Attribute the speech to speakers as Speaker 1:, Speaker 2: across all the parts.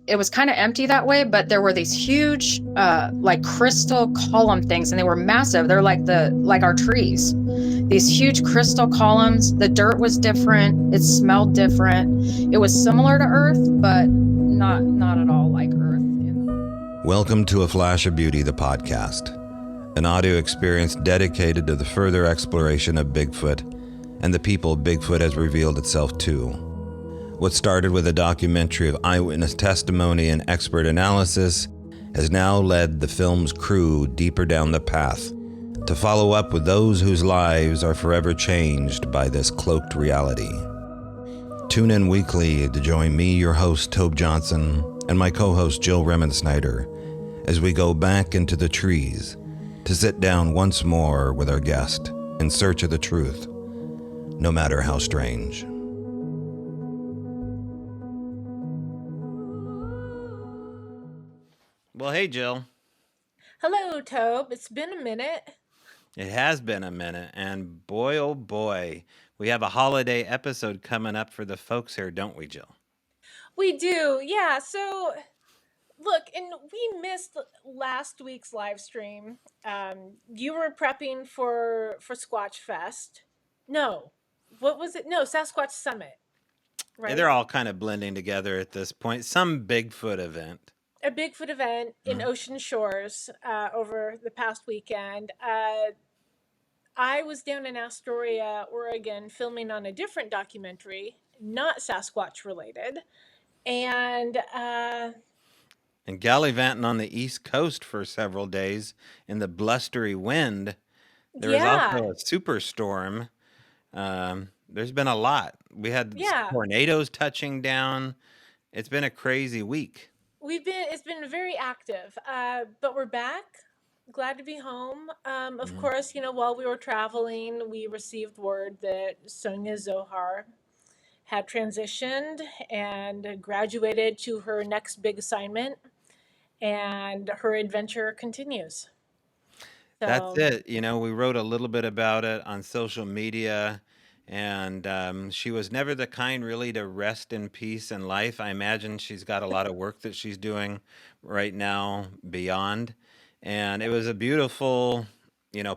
Speaker 1: it was kind of empty that way, but there were these huge like crystal column things, and they were massive. They're like our trees. These huge crystal columns. The dirt was different. It smelled different. It was similar to Earth, but not at all like Earth.
Speaker 2: Welcome to A Flash of Beauty, the podcast, an audio experience dedicated to the further exploration of Bigfoot and the people Bigfoot has revealed itself to. What started with a documentary of eyewitness testimony and expert analysis has now led the film's crew deeper down the path to follow up with those whose lives are forever changed by this cloaked reality. Tune in weekly to join me, your host, Tobe Johnson, and my co-host, Jill Remensnyder, as we go back into the trees to sit down once more with our guest in search of the truth, no matter how strange. Well, hey, Jill.
Speaker 3: Hello, Tobe. It's been a minute.
Speaker 2: It has been a minute, and boy, oh boy, we have a holiday episode coming up for the folks here, don't we, Jill?
Speaker 3: We do, yeah. So, look, and we missed last week's live stream. You were prepping for Squatch Fest. No, what was it? No, Sasquatch Summit, right?
Speaker 2: They're all kind of blending together at this point. Some Bigfoot event.
Speaker 3: A Bigfoot event in Ocean Shores over the past weekend. I was down in Astoria, Oregon, filming on a different documentary, not Sasquatch related, and
Speaker 2: And gallivanting on the East Coast for several days in the blustery wind. There was
Speaker 3: yeah,
Speaker 2: also a superstorm. There's been a lot. We had
Speaker 3: yeah.
Speaker 2: tornadoes touching down. It's been a crazy week.
Speaker 3: It's been very active, but we're back. Glad to be home. Of
Speaker 2: Mhm.
Speaker 3: course, while we were traveling, we received word that Sonia Zohar had transitioned and graduated to her next big assignment, and her adventure continues.
Speaker 2: That's
Speaker 3: So,
Speaker 2: it. We wrote a little bit about it on social media, and she was never the kind really to rest in peace in life. I imagine she's got a lot of work that she's doing right now beyond. And it was a beautiful,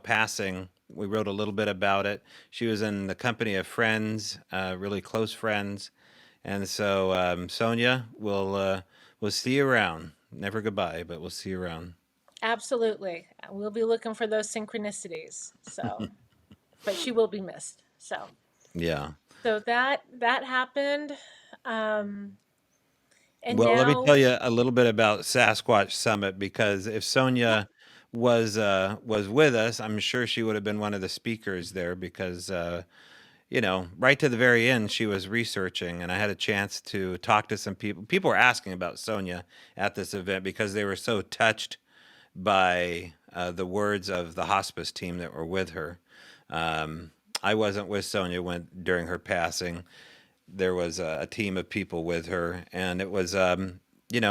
Speaker 2: passing. We wrote a little bit about it. She was in the company of friends, really close friends. And so, Sonia, we'll see you around. Never goodbye, but we'll see you around.
Speaker 3: absolutely, we'll be looking for those synchronicities. So, but she will be missed. So,
Speaker 2: Yeah.
Speaker 3: that happened. Um, and
Speaker 2: Well, let me
Speaker 3: now,
Speaker 2: tell you a little bit about Sasquatch Summit, because if
Speaker 3: yeah,
Speaker 2: Sonia was with us, I'm sure she would have been one of the speakers there, because right to the very end she was researching, and I had a chance to talk to some people. People were asking about Sonia at this event because they were so touched by the words of the hospice team that were with her. I wasn't with Sonia when during her passing. There was a team of people with her, and it was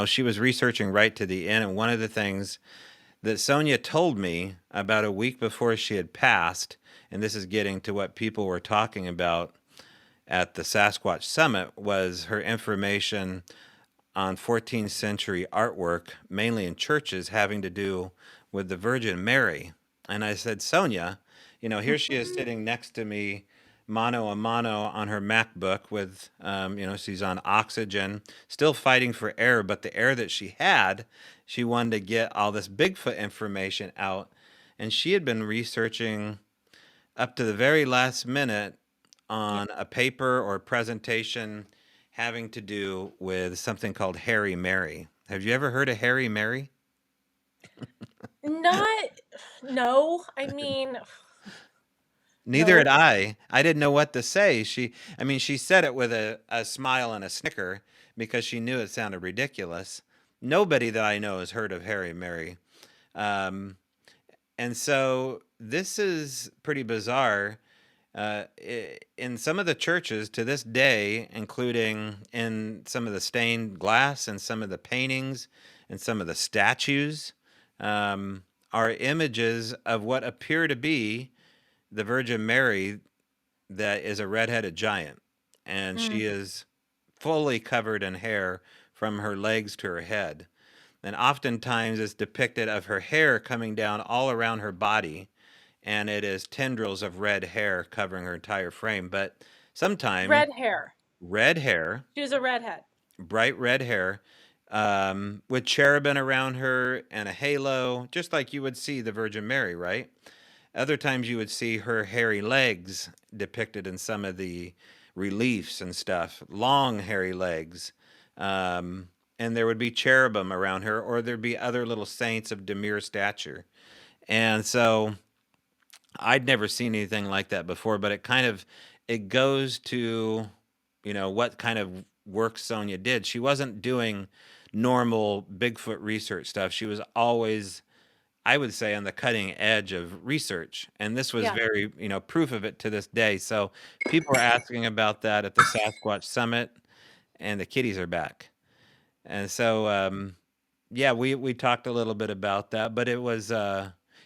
Speaker 2: she was researching right to the end. And one of the things that Sonia told me about a week before she had passed, and this is getting to what people were talking about at the Sasquatch Summit, was her information on 14th century artwork, mainly in churches, having to do with the Virgin Mary. And I said, Sonia, here she is sitting next to me, mano a mano, on her MacBook with, she's on oxygen, still fighting for air, but the air that she had, she wanted to get all this Bigfoot information out. And she had been researching up to the very last minute
Speaker 3: yeah.
Speaker 2: on a paper or a presentation having to do with something called Harry Mary. Have you ever heard of Harry Mary?
Speaker 3: Not, no, I mean,
Speaker 2: Neither had
Speaker 3: no.
Speaker 2: I. I didn't know what to say. She said it with a smile and a snicker because she knew it sounded ridiculous. Nobody that I know has heard of Harry Mary. Um, and so this is pretty bizarre. In some of the churches to this day, including in some of the stained glass and some of the paintings and some of the statues, are images of what appear to be the Virgin Mary that is a redheaded giant. And she
Speaker 3: Mm,
Speaker 2: is fully covered in hair from her legs to her head. And oftentimes it's depicted of her hair coming down all around her body, and it is tendrils of red hair covering her entire frame. But sometimes
Speaker 3: Red hair.
Speaker 2: red hair,
Speaker 3: She was a redhead.
Speaker 2: bright red hair, with cherubim around her and a halo, just like you would see the Virgin Mary, right? Other times you would see her hairy legs depicted in some of the reliefs and stuff, long hairy legs. And there would be cherubim around her, or there'd be other little saints of demure stature. And so I'd never seen anything like that before, but it goes to, what kind of work Sonia did. She wasn't doing normal Bigfoot research stuff. She was always, I would say, on the cutting edge of research. And this was
Speaker 3: Yeah.
Speaker 2: very, proof of it to this day. So people were asking about that at the Sasquatch Summit, and the kitties are back. And so, yeah, we talked a little bit about that, but it was,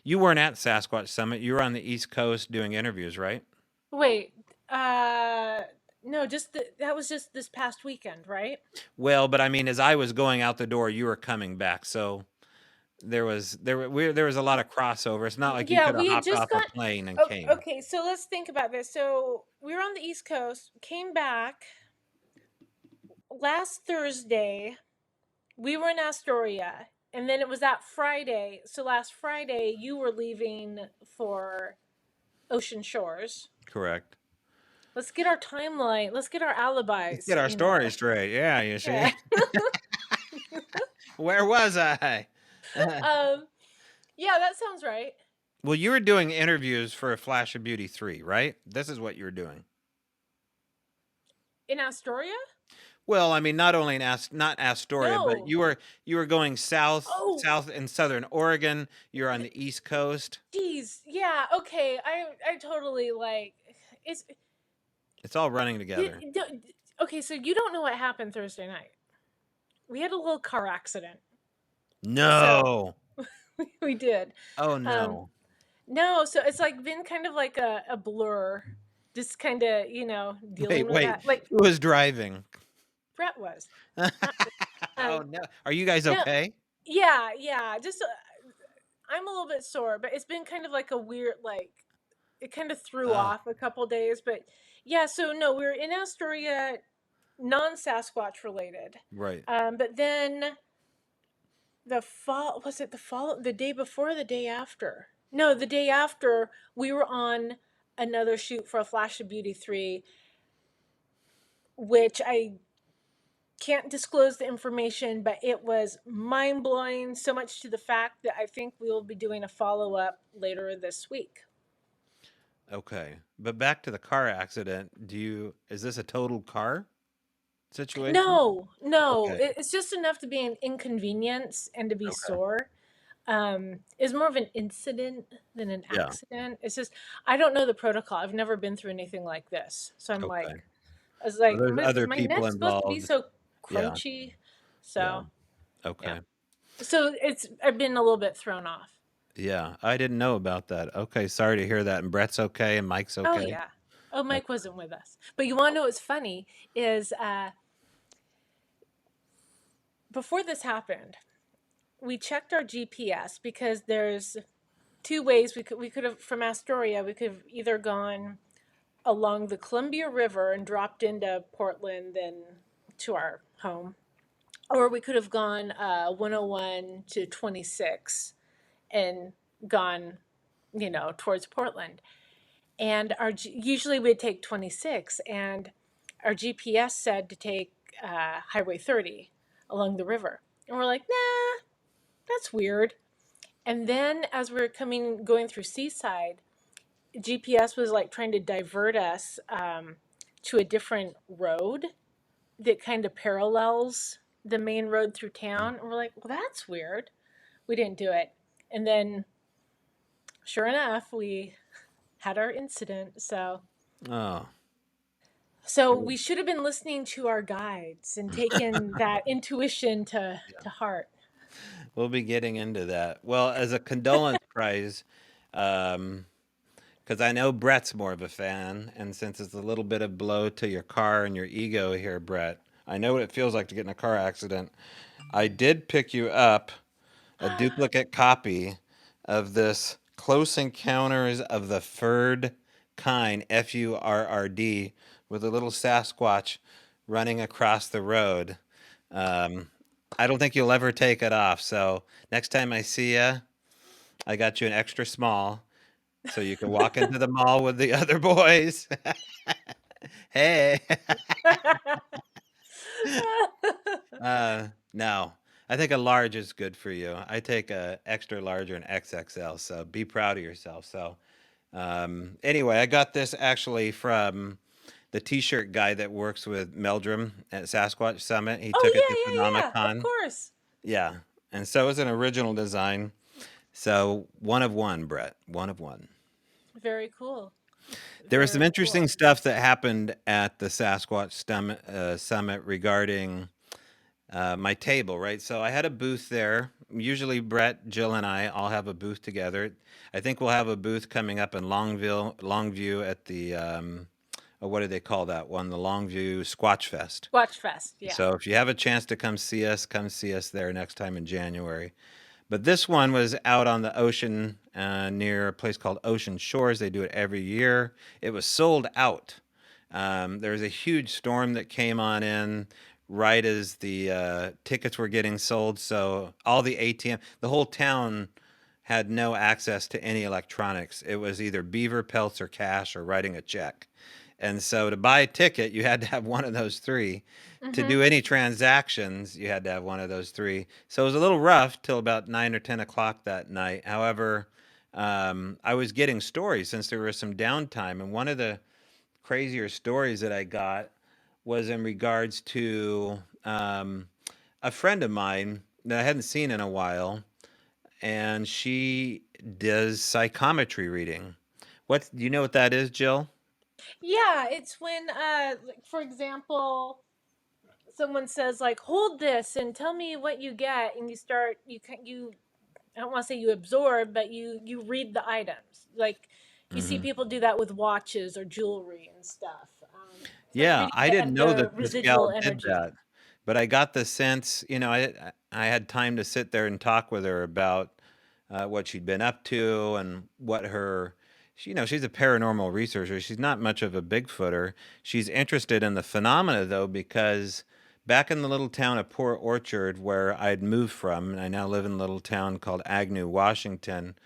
Speaker 2: you weren't at Sasquatch Summit. You were on the East Coast doing interviews, right?
Speaker 3: Wait. No, that was just this past weekend, right?
Speaker 2: Well, but I mean, as I was going out the door, you were coming back. So there was a lot of crossover. It's not like you
Speaker 3: Yeah,
Speaker 2: could have
Speaker 3: we had
Speaker 2: hopped
Speaker 3: just
Speaker 2: off a
Speaker 3: got.
Speaker 2: plane and
Speaker 3: Oh,
Speaker 2: came.
Speaker 3: okay, so let's think about this. So we were on the East Coast, came back last Thursday. We were in Astoria, and then it was that Friday. So last Friday, you were leaving for Ocean Shores.
Speaker 2: Correct.
Speaker 3: Let's get our timeline. Let's get our
Speaker 2: Let's
Speaker 3: alibis.
Speaker 2: get our story straight. Yeah, you see.
Speaker 3: Yeah.
Speaker 2: Where was I?
Speaker 3: Yeah, that sounds right.
Speaker 2: Well, you were doing interviews for A Flash of Beauty 3, right? This is what you were doing.
Speaker 3: In Astoria?
Speaker 2: Well, I mean, not only not Astoria, but
Speaker 3: No.
Speaker 2: you were going south,
Speaker 3: Oh,
Speaker 2: south in southern Oregon. You're on the East Coast.
Speaker 3: geez. Yeah. Okay. I totally it's.
Speaker 2: It's all running together.
Speaker 3: Okay, so you don't know what happened Thursday night. We had a little car accident. So
Speaker 2: No.
Speaker 3: we did.
Speaker 2: Oh
Speaker 3: Um,
Speaker 2: no.
Speaker 3: no, so it's like been kind of like a blur, just kind of dealing with
Speaker 2: Wait.
Speaker 3: that. Like
Speaker 2: Who was driving?
Speaker 3: Brett was.
Speaker 2: Oh
Speaker 3: Um,
Speaker 2: no. Are you guys
Speaker 3: no,
Speaker 2: okay?
Speaker 3: yeah. Just I'm a little bit sore, but it's been kind of like a weird it kind of threw
Speaker 2: Oh,
Speaker 3: off a couple days, but yeah. So no, we were in Astoria, non Sasquatch related.
Speaker 2: right.
Speaker 3: But then the day before, or the day after? No, the day after we were on another shoot for A Flash of Beauty 3, which I can't disclose the information, but it was mind blowing, so much to the fact that I think we will be doing a follow up later this week.
Speaker 2: Okay. But back to the car accident. Is this a total car situation?
Speaker 3: No,
Speaker 2: Okay.
Speaker 3: it's just enough to be an inconvenience and to be
Speaker 2: Okay.
Speaker 3: sore. It's more of an incident than an
Speaker 2: Yeah.
Speaker 3: accident. It's just I don't know the protocol. I've never been through anything like this, so
Speaker 2: Okay.
Speaker 3: I was
Speaker 2: Well,
Speaker 3: like,
Speaker 2: there's other
Speaker 3: my
Speaker 2: people
Speaker 3: neck's supposed to be
Speaker 2: involved.
Speaker 3: so
Speaker 2: Yeah.
Speaker 3: crunchy,
Speaker 2: Yeah.
Speaker 3: so yeah.
Speaker 2: Okay.
Speaker 3: So I've been a little bit thrown off.
Speaker 2: Yeah. I didn't know about that. Okay. Sorry to hear that. And Brett's okay and Mike's
Speaker 3: Oh
Speaker 2: okay.
Speaker 3: yeah. Oh,
Speaker 2: Okay.
Speaker 3: Mike wasn't with us, but you want to know what's funny is before this happened, we checked our GPS because there's two ways we could have from Astoria. We could have either gone along the Columbia River and dropped into Portland, then to our home, or we could have gone 101 to 26 and gone, towards Portland. And usually we'd take 26, and our GPS said to take Highway 30 along the river, and we're like, nah, that's weird. And then as we are going through Seaside, GPS was like trying to divert us to a different road that kind of parallels the main road through town. And we're like, well, that's weird. We didn't do it. And then, sure enough, we had our incident. So
Speaker 2: Oh.
Speaker 3: we should have been listening to our guides and taken that intuition to heart.
Speaker 2: We'll be getting into that. Well, as a condolence prize, because I know Brett's more of a fan, and since it's a little bit of blow to your car and your ego here, Brett, I know what it feels like to get in a car accident. I did pick you up a duplicate copy of this Close Encounters of the Furred Kind, Furrd, with a little Sasquatch running across the road. Um, I don't think you'll ever take it off. So next time I see you, I got you an extra small so you can walk into the mall with the other boys. Hey. No, I think a large is good for you. I take a extra large or an XXL, so be proud of yourself. So, anyway, I got this actually from the T-shirt guy that works with Meldrum at Sasquatch Summit. He
Speaker 3: Oh
Speaker 2: took it to
Speaker 3: yeah, of
Speaker 2: Phenomicon.
Speaker 3: course.
Speaker 2: Yeah, and so it's an original design. So one of one, Brett. One of one.
Speaker 3: Very cool.
Speaker 2: There was some
Speaker 3: Very
Speaker 2: interesting
Speaker 3: cool.
Speaker 2: stuff that happened at the Sasquatch Summit regarding my table, right? So I had a booth there. Usually, Brett, Jill, and I all have a booth together. I think we'll have a booth coming up in Longview at the what do they call that one? The Longview Squatch Fest.
Speaker 3: Watch Fest, yeah.
Speaker 2: So if you have a chance to come see us there next time in January. But this one was out on the ocean near a place called Ocean Shores. They do it every year. It was sold out. There was a huge storm that came on in right as the tickets were getting sold. So all the the whole town had no access to any electronics. It was either beaver pelts or cash or writing a check. And so to buy a ticket, you had to have one of those three. To
Speaker 3: Mm-hmm.
Speaker 2: do any transactions, you had to have one of those three. So it was a little rough till about 9 or 10 o'clock that night. However, I was getting stories since there was some downtime. And one of the crazier stories that I got was in regards to a friend of mine that I hadn't seen in a while, and she does psychometry reading. What do you know what that is, Jill?
Speaker 3: Yeah, it's when, like, for example, someone says like, "Hold this and tell me what you get," and you start, you. I don't want to say you absorb, but you read the items. Like you see
Speaker 2: Hmm.
Speaker 3: people do that with watches or jewelry and stuff. It's like
Speaker 2: Yeah,
Speaker 3: reading
Speaker 2: I didn't know
Speaker 3: the
Speaker 2: that this
Speaker 3: residual
Speaker 2: gal did
Speaker 3: energy.
Speaker 2: that, but I got the sense, I had time to sit there and talk with her about what she'd been up to and what she's a paranormal researcher. She's not much of a Bigfooter. She's interested in the phenomena though, because back in the little town of Port Orchard, where I'd moved from, and I now live in a little town called Agnew, Washington.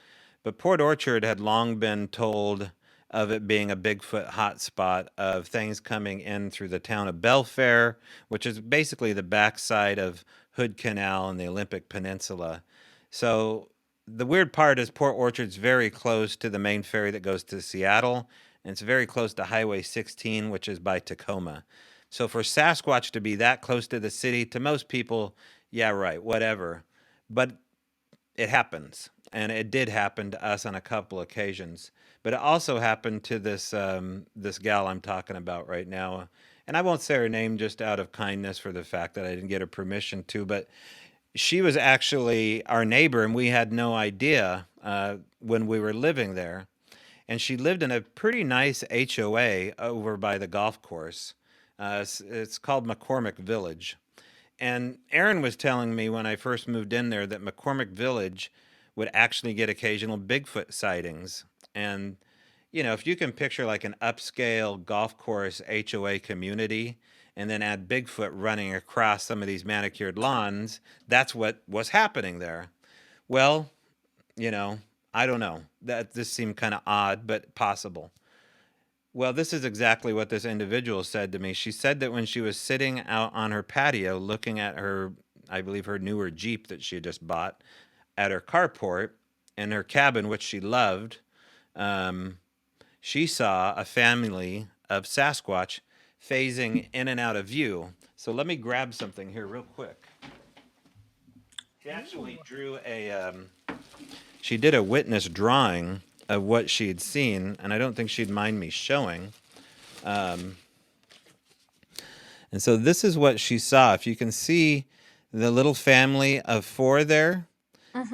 Speaker 2: But Port Orchard had long been told of it being a Bigfoot hotspot of things coming in through the town of Belfair, which is basically the backside of Hood Canal and the Olympic Peninsula. So the weird part is Port Orchard's very close to the main ferry that goes to Seattle, and it's very close to Highway 16, which is by Tacoma. So for Sasquatch to be that close to the city, to most people, yeah, right, whatever. But it happens, and it did happen to us on a couple occasions. But it also happened to this gal I'm talking about right now, and I won't say her name just out of kindness for the fact that I didn't get her permission to. But she was actually our neighbor, and we had no idea when we were living there. And she lived in a pretty nice HOA over by the golf course. It's called McCormick Village. And Aaron was telling me when I first moved in there that McCormick Village would actually get occasional Bigfoot sightings. And, if you can picture like an upscale golf course HOA community and then add Bigfoot running across some of these manicured lawns, that's what was happening there. Well, you know, I don't know. That this seemed kind of odd, but possible. Well, this is exactly what this individual said to me. She said that when she was sitting out on her patio looking at her, I believe her newer Jeep that she had just bought at her carport in her cabin, which she loved, um, she saw a family of Sasquatch phasing in and out of view. So let me grab something here real quick. She actually
Speaker 3: Ooh.
Speaker 2: she did a witness drawing of what she had seen, and I don't think she'd mind me showing. Um, And so this is what she saw. If you can see the little family of four there,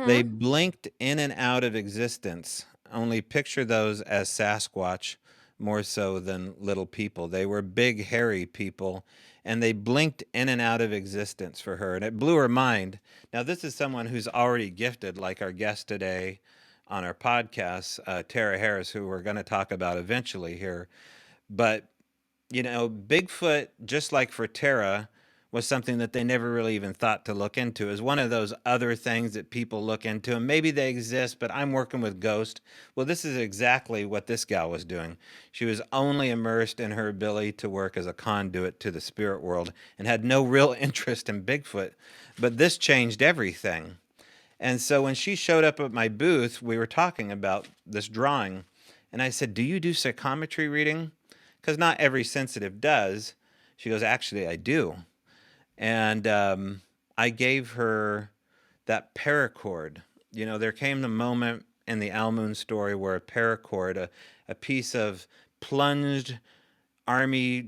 Speaker 2: they
Speaker 3: Mm-hmm.
Speaker 2: blinked in and out of existence. Only picture those as Sasquatch more so than little people. They were big, hairy people, and they blinked in and out of existence for her, and it blew her mind. Now, this is someone who's already gifted, like our guest today on our podcast, Tara Harris, who we're going to talk about eventually here. But Bigfoot, just like for Tara, was something that they never really even thought to look into. Is one of those other things that people look into, and maybe they exist, but I'm working with ghosts. Well, this is exactly what this gal was doing. She was only immersed in her ability to work as a conduit to the spirit world and had no real interest in Bigfoot. But this changed everything. And so when she showed up at my booth, we were talking about this drawing. And I said, "Do you do psychometry reading?" Because not every sensitive does. She goes, "Actually, I do." And I gave her that paracord. There came the moment in the Almoon story where a paracord, a piece of plunged army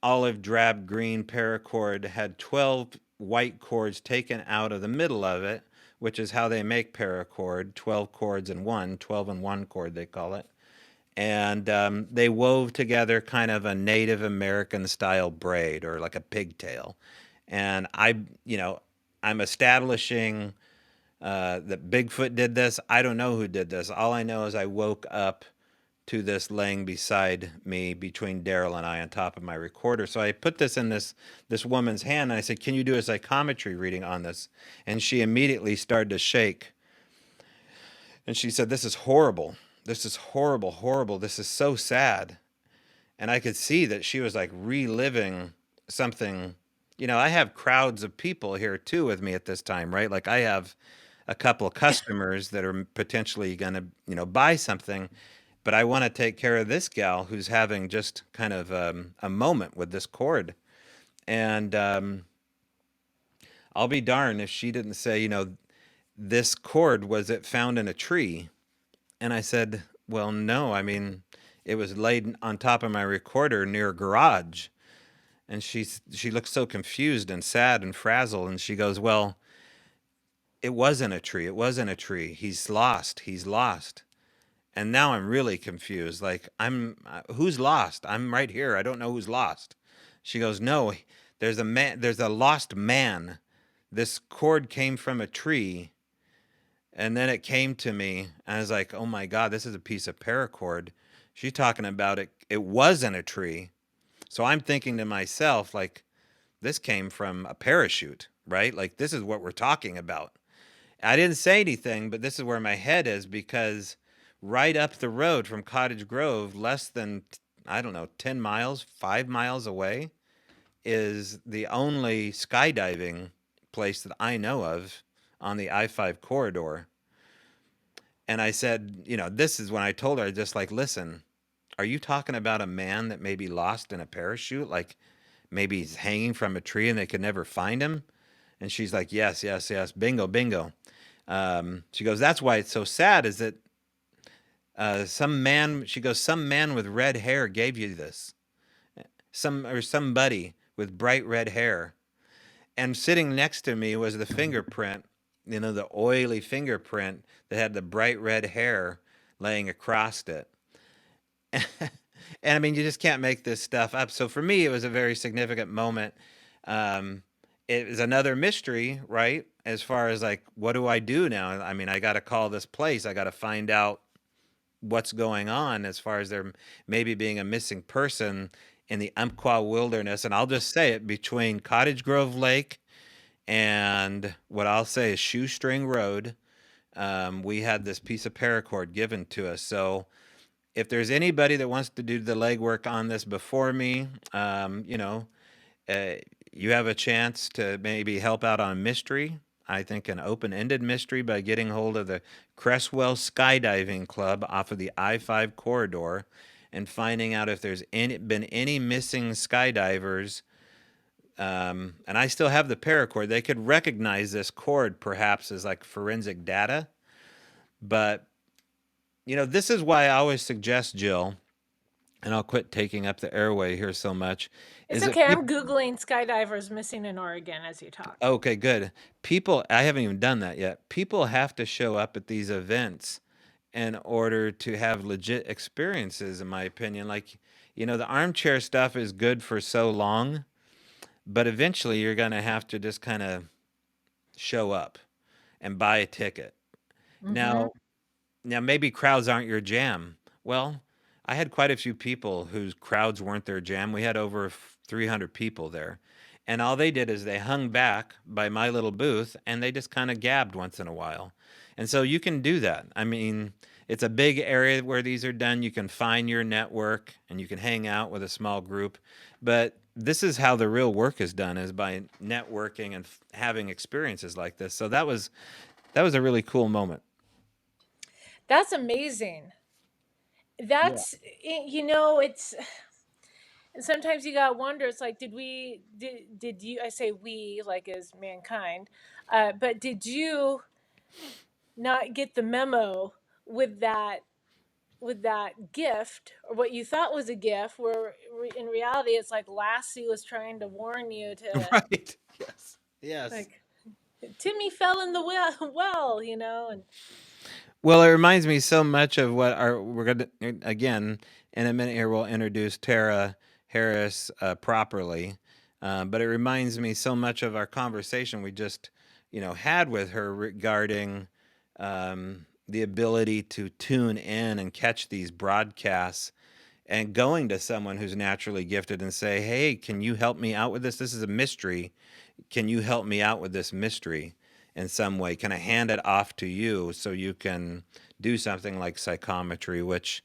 Speaker 2: olive drab green paracord, had 12 white cords taken out of the middle of it, which is how they make paracord, 12 cords in one, 12 in one cord, they call it. And they wove together kind of a Native American style braid, or like a pigtail. And I'm establishing that Bigfoot did this. I don't know who did this. All I know is I woke up to this laying beside me between Daryl and I on top of my recorder. So I put this in this woman's hand, and I said, "Can you do a psychometry reading on this?" And she immediately started to shake. And she said, "This is horrible. This is horrible, horrible. This is so sad." And I could see that she was like reliving something. I have crowds of people here too with me at this time, right? Like I have a couple of customers that are potentially going to, buy something, but I want to take care of this gal who's having just kind of a moment with this cord. And I'll be darned if she didn't say, this cord, was it found in a tree? And I said, "Well, no, I mean, it was laid on top of my recorder near a garage." And she looked so confused and sad and frazzled. And she goes, "Well, it wasn't a tree. It wasn't a tree. He's lost. He's lost." And now I'm really confused. Like, who's lost? I'm right here. I don't know who's lost. She goes, "No, there's a man. There's a lost man. This cord came from a tree." And then it came to me, and I was like, "Oh my God, this is a piece of paracord." She's talking about it. It wasn't a tree. So I'm thinking to myself, like, this came from a parachute, right? Like, this is what we're talking about. I didn't say anything, but this is where my head is, because right up the road from Cottage Grove, less than, I don't know, 10 miles, 5 miles away, is the only skydiving place that I know of on the I-5 corridor. And I said, this is when I told her, just like, "Listen, are you talking about a man that may be lost in a parachute? Like maybe he's hanging from a tree and they could never find him?" And she's like, "Yes, yes, yes. Bingo, bingo." She goes, "That's why it's so sad, is that some man," she goes, "some man with red hair gave you this. Somebody with bright red hair." And sitting next to me was the fingerprint, the oily fingerprint that had the bright red hair laying across it. And I mean, you just can't make this stuff up. So for me, it was a very significant moment. It was another mystery, right? As far as like, what do I do now? I mean, I got to call this place. I got to find out what's going on as far as there maybe being a missing person in the Umpqua wilderness. And I'll just say it, between Cottage Grove Lake and what I'll say is Shoestring Road. We had this piece of paracord given to us. So if there's anybody that wants to do the legwork on this before me, you have a chance to maybe help out on a mystery. I think an open-ended mystery, by getting hold of the Cresswell Skydiving Club off of the I-5 corridor and finding out if there's been any missing skydivers. And I still have the paracord. They could recognize this cord perhaps as like forensic data. But, this is why I always suggest, Jill, and I'll quit taking up the airway here so much.
Speaker 3: It's
Speaker 2: Is
Speaker 3: okay.
Speaker 2: that
Speaker 3: I'm Googling skydivers missing in Oregon as you talk.
Speaker 2: Okay, good. People, I haven't even done that yet. People have to show up at these events in order to have legit experiences, in my opinion. Like, the armchair stuff is good for so long, but eventually you're going to have to just kind of show up and buy a ticket.
Speaker 1: Mm-hmm.
Speaker 2: Now, maybe crowds aren't your jam. Well, I had quite a few people whose crowds weren't their jam. We had over 300 people there. And all they did is they hung back by my little booth and they just kind of gabbed once in a while. And so you can do that. I mean, it's a big area where these are done. You can find your network and you can hang out with a small group. But this is how the real work is done, is by networking and having experiences like this. So that was a really cool moment.
Speaker 3: That's amazing.
Speaker 2: Yeah.
Speaker 3: That's it's and sometimes you gotta wonder. It's like, did you? I say we, like as mankind, but did you not get the memo with that with that gift, or what you thought was a gift, where in reality it's like Lassie was trying to warn you to,
Speaker 2: Right. Yes. Yes.
Speaker 3: like, Timmy fell in the well, and
Speaker 2: Well, it reminds me so much of what we're going to, again, in a minute here, we'll introduce Tara Harris properly. But it reminds me so much of our conversation we just, had with her regarding the ability to tune in and catch these broadcasts and going to someone who's naturally gifted and say, hey, can you help me out with this? This is a mystery. Can you help me out with this mystery in some way? Can I hand it off to you so you can do something like psychometry? Which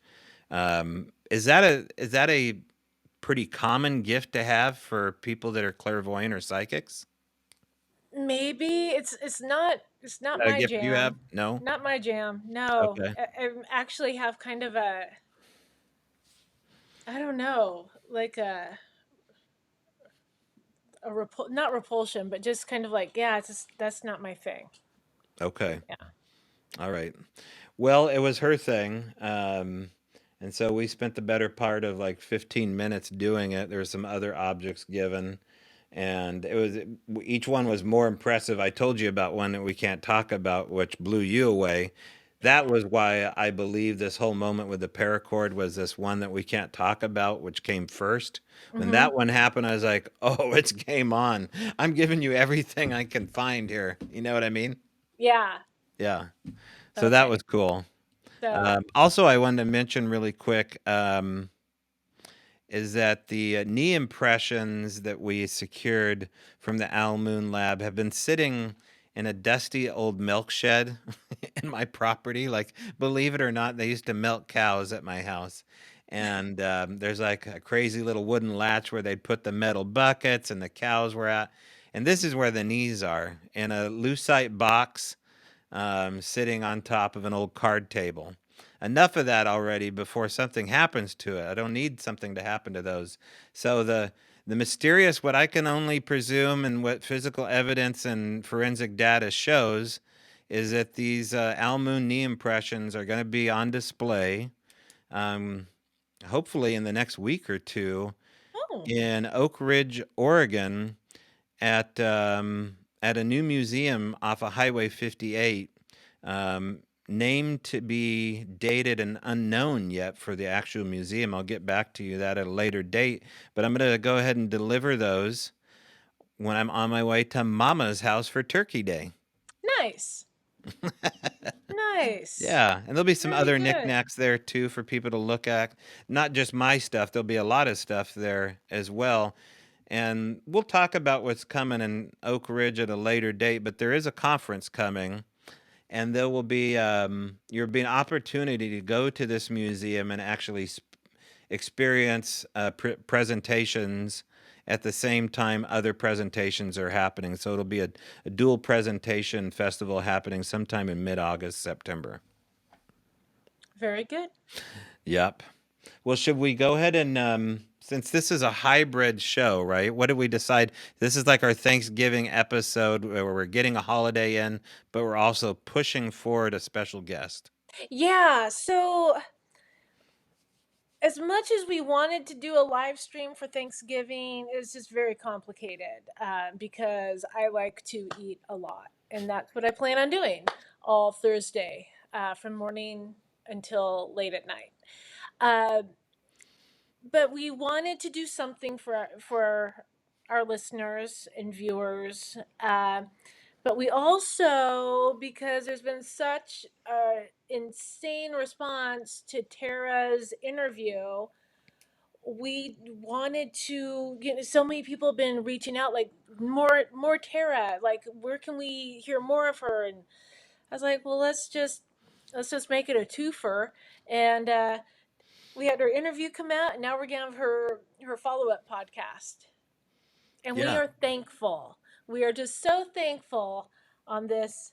Speaker 2: is that a pretty common gift to have for people that are clairvoyant or psychics?
Speaker 3: maybe it's
Speaker 2: Is
Speaker 3: not
Speaker 2: that a
Speaker 3: my
Speaker 2: gift you have?
Speaker 3: jam.
Speaker 2: No.
Speaker 3: Not my jam. No,
Speaker 2: Okay.
Speaker 3: I actually have kind of a, I don't know, like not repulsion, but just kind of like, yeah, it's just, that's not my thing.
Speaker 2: Okay.
Speaker 3: Yeah.
Speaker 2: All right. Well, it was her thing. And so we spent the better part of like 15 minutes doing it. There were some other objects given, and each one was more impressive. I told you about one that we can't talk about, which blew you away. That was why I believe this whole moment with the paracord was this one that we can't talk about, which came first. When
Speaker 3: Mm-hmm.
Speaker 2: that one happened, I was like, oh, it's game on. I'm giving you everything I can find here. You know what I mean?
Speaker 3: Yeah.
Speaker 2: Yeah. So that
Speaker 3: Okay.
Speaker 2: was cool.
Speaker 3: So
Speaker 2: Also, I wanted to mention really quick is that the knee impressions that we secured from the Owl Moon Lab have been sitting in a dusty old milk shed in my property. Like, believe it or not, they used to milk cows at my house. And there's like a crazy little wooden latch where they'd put the metal buckets and the cows were at. And this is where the knees are, in a lucite box sitting on top of an old card table. Enough of that already before something happens to it. I don't need something to happen to those. So the mysterious, what I can only presume, and what physical evidence and forensic data shows, is that these Al Moon knee impressions are going to be on display, um, hopefully in the next week or two,
Speaker 3: oh,
Speaker 2: in Oak Ridge, Oregon, at a new museum off of Highway 58, named to be dated and unknown yet for the actual museum. I'll get back to you that at a later date, but I'm going to go ahead and deliver those when I'm on my way to Mama's house for Turkey Day.
Speaker 3: nice. Nice.
Speaker 2: Yeah, and there'll be some
Speaker 3: Very
Speaker 2: other
Speaker 3: good.
Speaker 2: knickknacks there too for people to look at. Not just my stuff, there'll be a lot of stuff there as well. And we'll talk about what's coming in Oak Ridge at a later date, but there is a conference coming, and there will be you'll be an opportunity to go to this museum and actually experience presentations at the same time other presentations are happening. So it'll be a dual presentation festival happening sometime in mid-August, September.
Speaker 3: Very good.
Speaker 2: Yep. Well, should we go ahead and since this is a hybrid show, right? What did we decide? This is like our Thanksgiving episode where we're getting a holiday in, but we're also pushing forward a special guest.
Speaker 3: Yeah. So as much as we wanted to do a live stream for Thanksgiving, it was just very complicated, because I like to eat a lot, and that's what I plan on doing all Thursday, from morning until late at night. Uh, but we wanted to do something for our listeners and viewers. But we also, because there's been such a insane response to Tara's interview, we wanted to, so many people have been reaching out, like, more Tara, like, where can we hear more of her? And I was like, well, let's just make it a twofer. And we had her interview come out, and now we're gonna have her follow-up podcast. And we
Speaker 2: Yeah.
Speaker 3: are thankful. We are just so thankful on this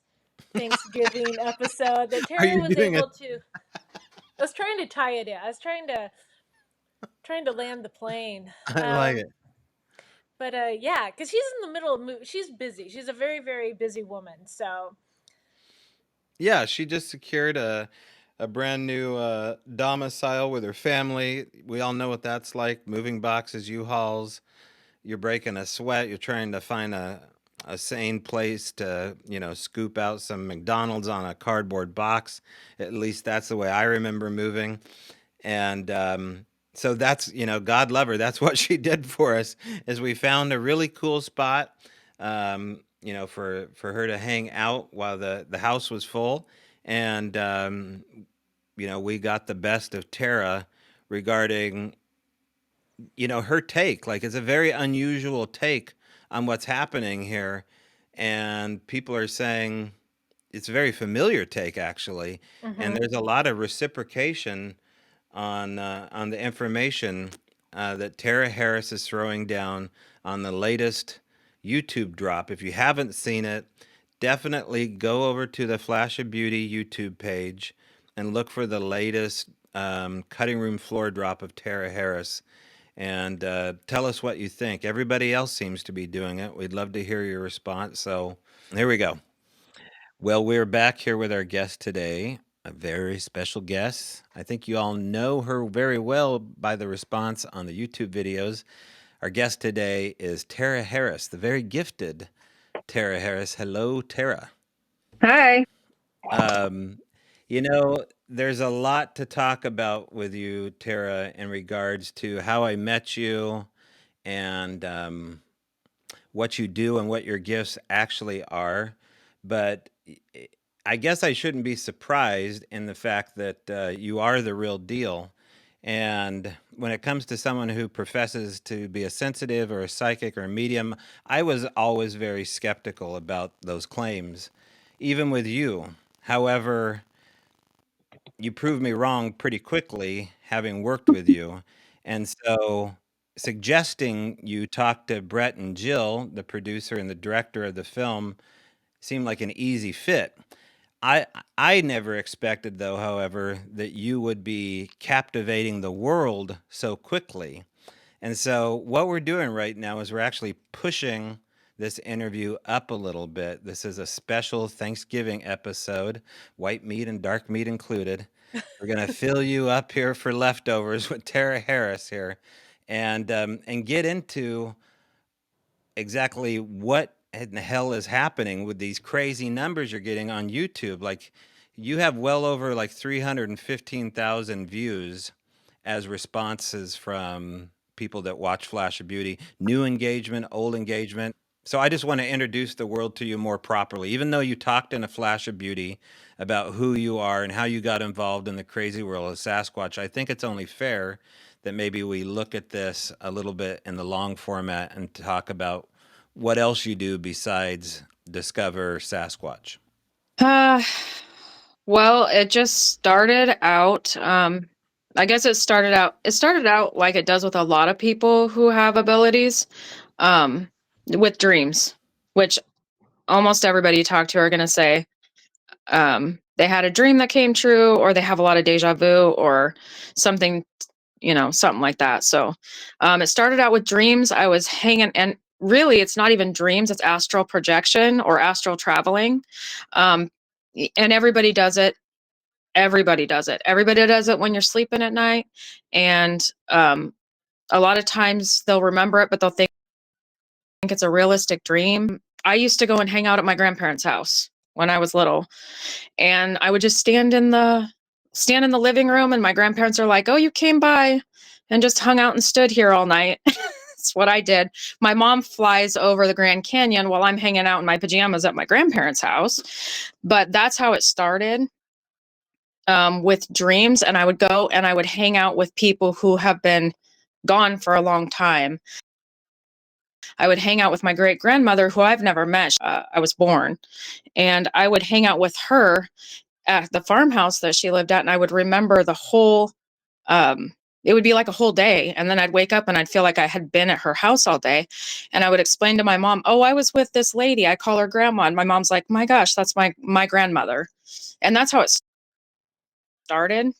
Speaker 3: Thanksgiving episode that
Speaker 2: Are
Speaker 3: Tara
Speaker 2: you
Speaker 3: was
Speaker 2: doing it?
Speaker 3: able to. I was trying to tie it in. I was trying to land the plane.
Speaker 2: I like it.
Speaker 3: But yeah, because she's in the middle of she's busy. She's a very, very busy woman. So
Speaker 2: Yeah, she just secured a brand new domicile with her family. We all know what that's like, moving boxes, U-Hauls. You're breaking a sweat. You're trying to find a sane place to, scoop out some McDonald's on a cardboard box. At least that's the way I remember moving. And so that's, God love her. That's what she did for us, is we found a really cool spot, for her to hang out while the house was full. And, we got the best of Tara regarding, her take. Like, it's a very unusual take on what's happening here. And people are saying it's a very familiar take, actually. And there's a lot of reciprocation on the information that Tara Harris is throwing down on the latest YouTube drop. If you haven't seen it, definitely go over to the Flash of Beauty YouTube page and look for the latest cutting room floor drop of Tara Harris. And tell us what you think. Everybody else seems to be doing it. We'd love to hear your response. So here we go. Well, we're back here with our guest today, a very special guest. I think you all know her very well by the response on the YouTube videos. Our guest today is Tara Harris, the very gifted Tara Harris. Hello, Tara.
Speaker 1: Hi.
Speaker 2: Um, there's a lot to talk about with you, Tara, in regards to how I met you and what you do and what your gifts actually are. But I guess I shouldn't be surprised in the fact that you are the real deal. And when it comes to someone who professes to be a sensitive or a psychic or a medium, I was always very skeptical about those claims, even with you. However, you proved me wrong pretty quickly, having worked with you. And so suggesting you talk to Brett and Jill, the producer and the director of the film, seemed like an easy fit. I I never expected, though, however, that you would be captivating the world so quickly. And so what we're doing right now is we're actually pushing this interview up a little bit. This is a special Thanksgiving episode, white meat and dark meat included. We're gonna fill you up here for leftovers with Tara Harris here, and get into exactly what in the hell is happening with these crazy numbers you're getting on YouTube. Like, you have well over like 315,000 views as responses from people that watch Flash of Beauty, new engagement, old engagement. So I just want to introduce the world to you more properly. Even though you talked in A Flash of Beauty about who you are and how you got involved in the crazy world of Sasquatch, I think it's only fair that maybe we look at this a little bit in the long format and talk about what else you do besides discover Sasquatch.
Speaker 1: Uh, well, it just started out. I guess it started out like it does with a lot of people who have abilities, um, with dreams, which almost everybody you talk to are going to say, they had a dream that came true, or they have a lot of deja vu, or something, something like that. So, it started out with dreams. I was hanging, and really, it's not even dreams, it's astral projection or astral traveling. Um, and everybody does it. Everybody does it. Everybody does it when you're sleeping at night. And a lot of times they'll remember it, but they'll think it's a realistic dream. I used to go and hang out at my grandparents' house when I was little, and I would just stand in the living room and my grandparents are like, oh, you came by and just hung out and stood here all night. That's what I did. My mom flies over the Grand Canyon while I'm hanging out in my pajamas at my grandparents' house. But that's how it started, with dreams. And I would go and I would hang out with people who have been gone for a long time. I would hang out with my great grandmother, who I've never met. I was born. And I would hang out with her at the farmhouse that she lived at. And I would remember the whole, it would be like a whole day. And then I'd wake up and I'd feel like I had been at her house all day. And I would explain to my mom, oh, I was with this lady. I call her grandma. And my mom's like, my gosh, that's my grandmother. And that's how it started.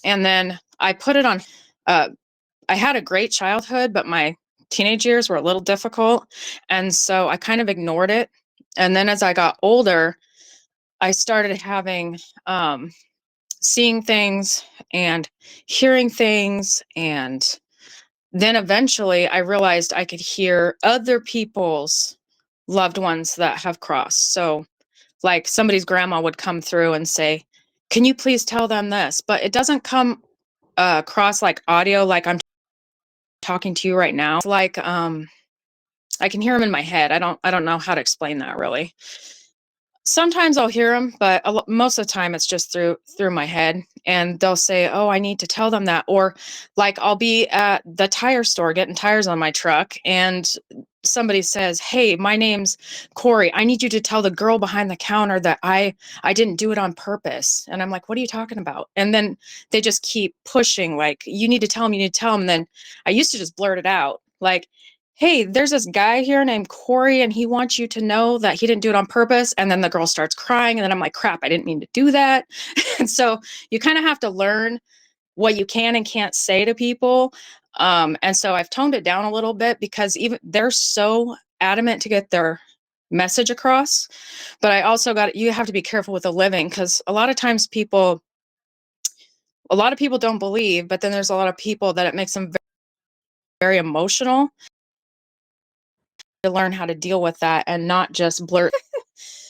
Speaker 1: And then I put it on, I had a great childhood, but my teenage years were a little difficult. And so I kind of ignored it. And then as I got older, I started having, seeing things and hearing things. And then eventually I realized I could hear other people's loved ones that have crossed. So like somebody's grandma would come through and say, can you please tell them this? But it doesn't come across like audio, like I'm talking to you right now. It's like, I can hear them in my head. I don't know how to explain that really. Sometimes I'll hear them, but most of the time it's just through my head, and they'll say, oh, I need to tell them that. Or like I'll be at the tire store getting tires on my truck, and somebody says, hey, my name's Corey. I need you to tell the girl behind the counter that I didn't do it on purpose. And I'm like, what are you talking about? And then they just keep pushing, like, you need to tell them, you need to tell them. And then I used to just blurt it out, like, hey, there's this guy here named Corey, and he wants you to know that he didn't do it on purpose. And then the girl starts crying, and then I'm like, crap, I didn't mean to do that. And so you kind of have to learn what you can and can't say to people. And so I've toned it down a little bit because even they're so adamant to get their message across. But I also you have to be careful with the living, because a lot of times a lot of people don't believe, but then there's a lot of people that it makes them very, very emotional, to learn how to deal with that and not just blurt.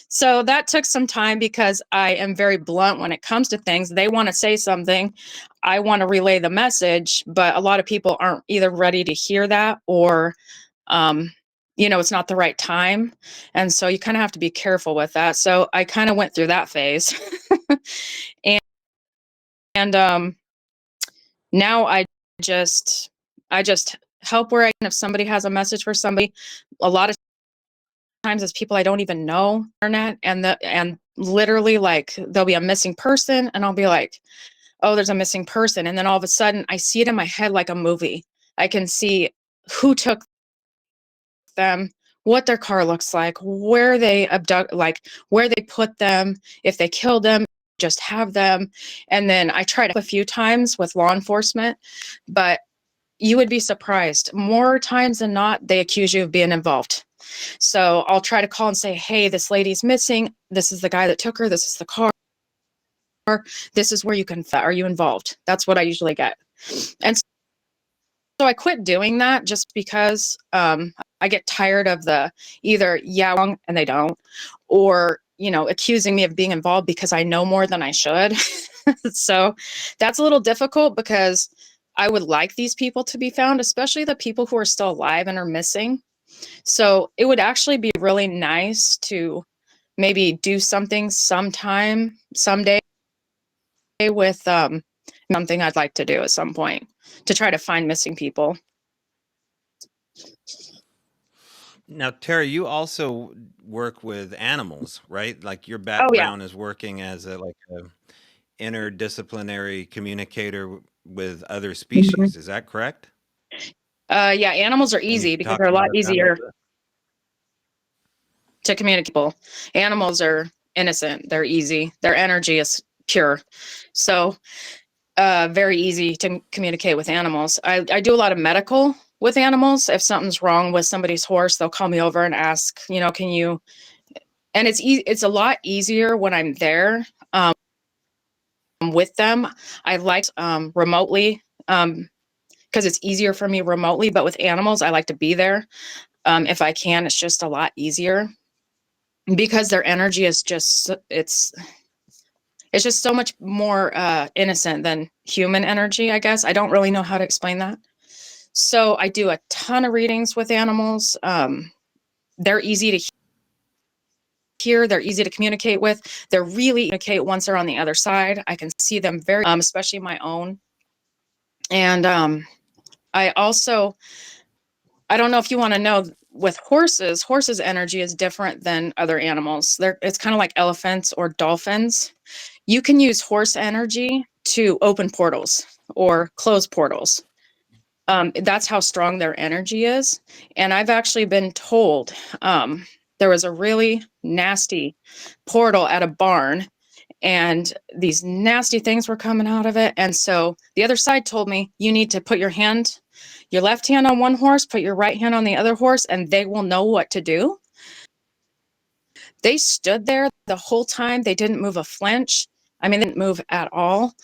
Speaker 1: So that took some time because I am very blunt when it comes to things. They want to say something, I want to relay the message, but a lot of people aren't either ready to hear that, or it's not the right time. And so you kind of have to be careful with that. So I kind of went through that phase. and now I just help where I can. If somebody has a message for somebody, a lot of times it's people I don't even know, internet, and literally, like, there'll be a missing person and I'll be like, oh, there's a missing person. And then all of a sudden I see it in my head like a movie. I can see who took them, what their car looks like, where they like where they put them, if they killed them, just have them. And then I tried a few times with law enforcement, but you would be surprised. More times than not, they accuse you of being involved. So I'll try to call and say, hey, this lady's missing. This is the guy that took her. This is the car. This is where you can, are you involved? That's what I usually get. And so I quit doing that just because I get tired of the either wrong and they don't, or, accusing me of being involved because I know more than I should. So that's a little difficult because I would like these people to be found, especially the people who are still alive and are missing. So it would actually be really nice to maybe do something someday with something I'd like to do at some point to try to find missing people.
Speaker 2: Now, Tara, you also work with animals, right? Like your
Speaker 1: Oh yeah.
Speaker 2: background is working as a interdisciplinary communicator with other
Speaker 1: Mhm.
Speaker 2: species. Is that correct?
Speaker 1: Yeah, animals are
Speaker 2: Can you
Speaker 1: easy because
Speaker 2: talk
Speaker 1: they're a lot
Speaker 2: about that a
Speaker 1: easier
Speaker 2: little bit?
Speaker 1: to communicate with people. Animals are innocent. They're easy. Their energy is pure. So very easy to communicate with animals. I do a lot of medical with animals. If something's wrong with somebody's horse, they'll call me over and ask, can you, and it's a lot easier when I'm there with them. I like remotely because it's easier for me remotely, but with animals, I like to be there. If I can, it's just a lot easier because their energy is just, It's just so much more innocent than human energy, I guess. I don't really know how to explain that. So I do a ton of readings with animals. They're easy to hear. They're easy to communicate with. They're really communicate once they're on the other side. I can see them very, especially my own. And I also, I don't know if you want to know, with horses' energy is different than other animals. It's kind of like elephants or dolphins. You can use horse energy to open portals or close portals. That's how strong their energy is. And I've actually been told there was a really nasty portal at a barn, and these nasty things were coming out of it. And so the other side told me, you need to put your left hand on one horse, put your right hand on the other horse, and they will know what to do. They stood there the whole time. They didn't move a flinch. I mean, they didn't move at all.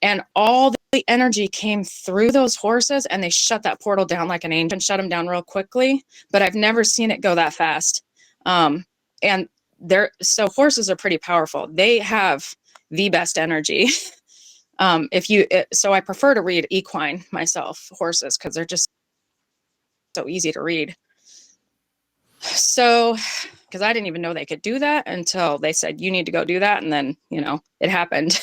Speaker 1: And all the energy came through those horses, and they shut that portal down like an angel and shut them down real quickly. But I've never seen it go that fast. And so horses are pretty powerful. They have the best energy. So I prefer to read equine myself, horses, because they're just so easy to read. So, because I didn't even know they could do that until they said, you need to go do that. And then, it happened.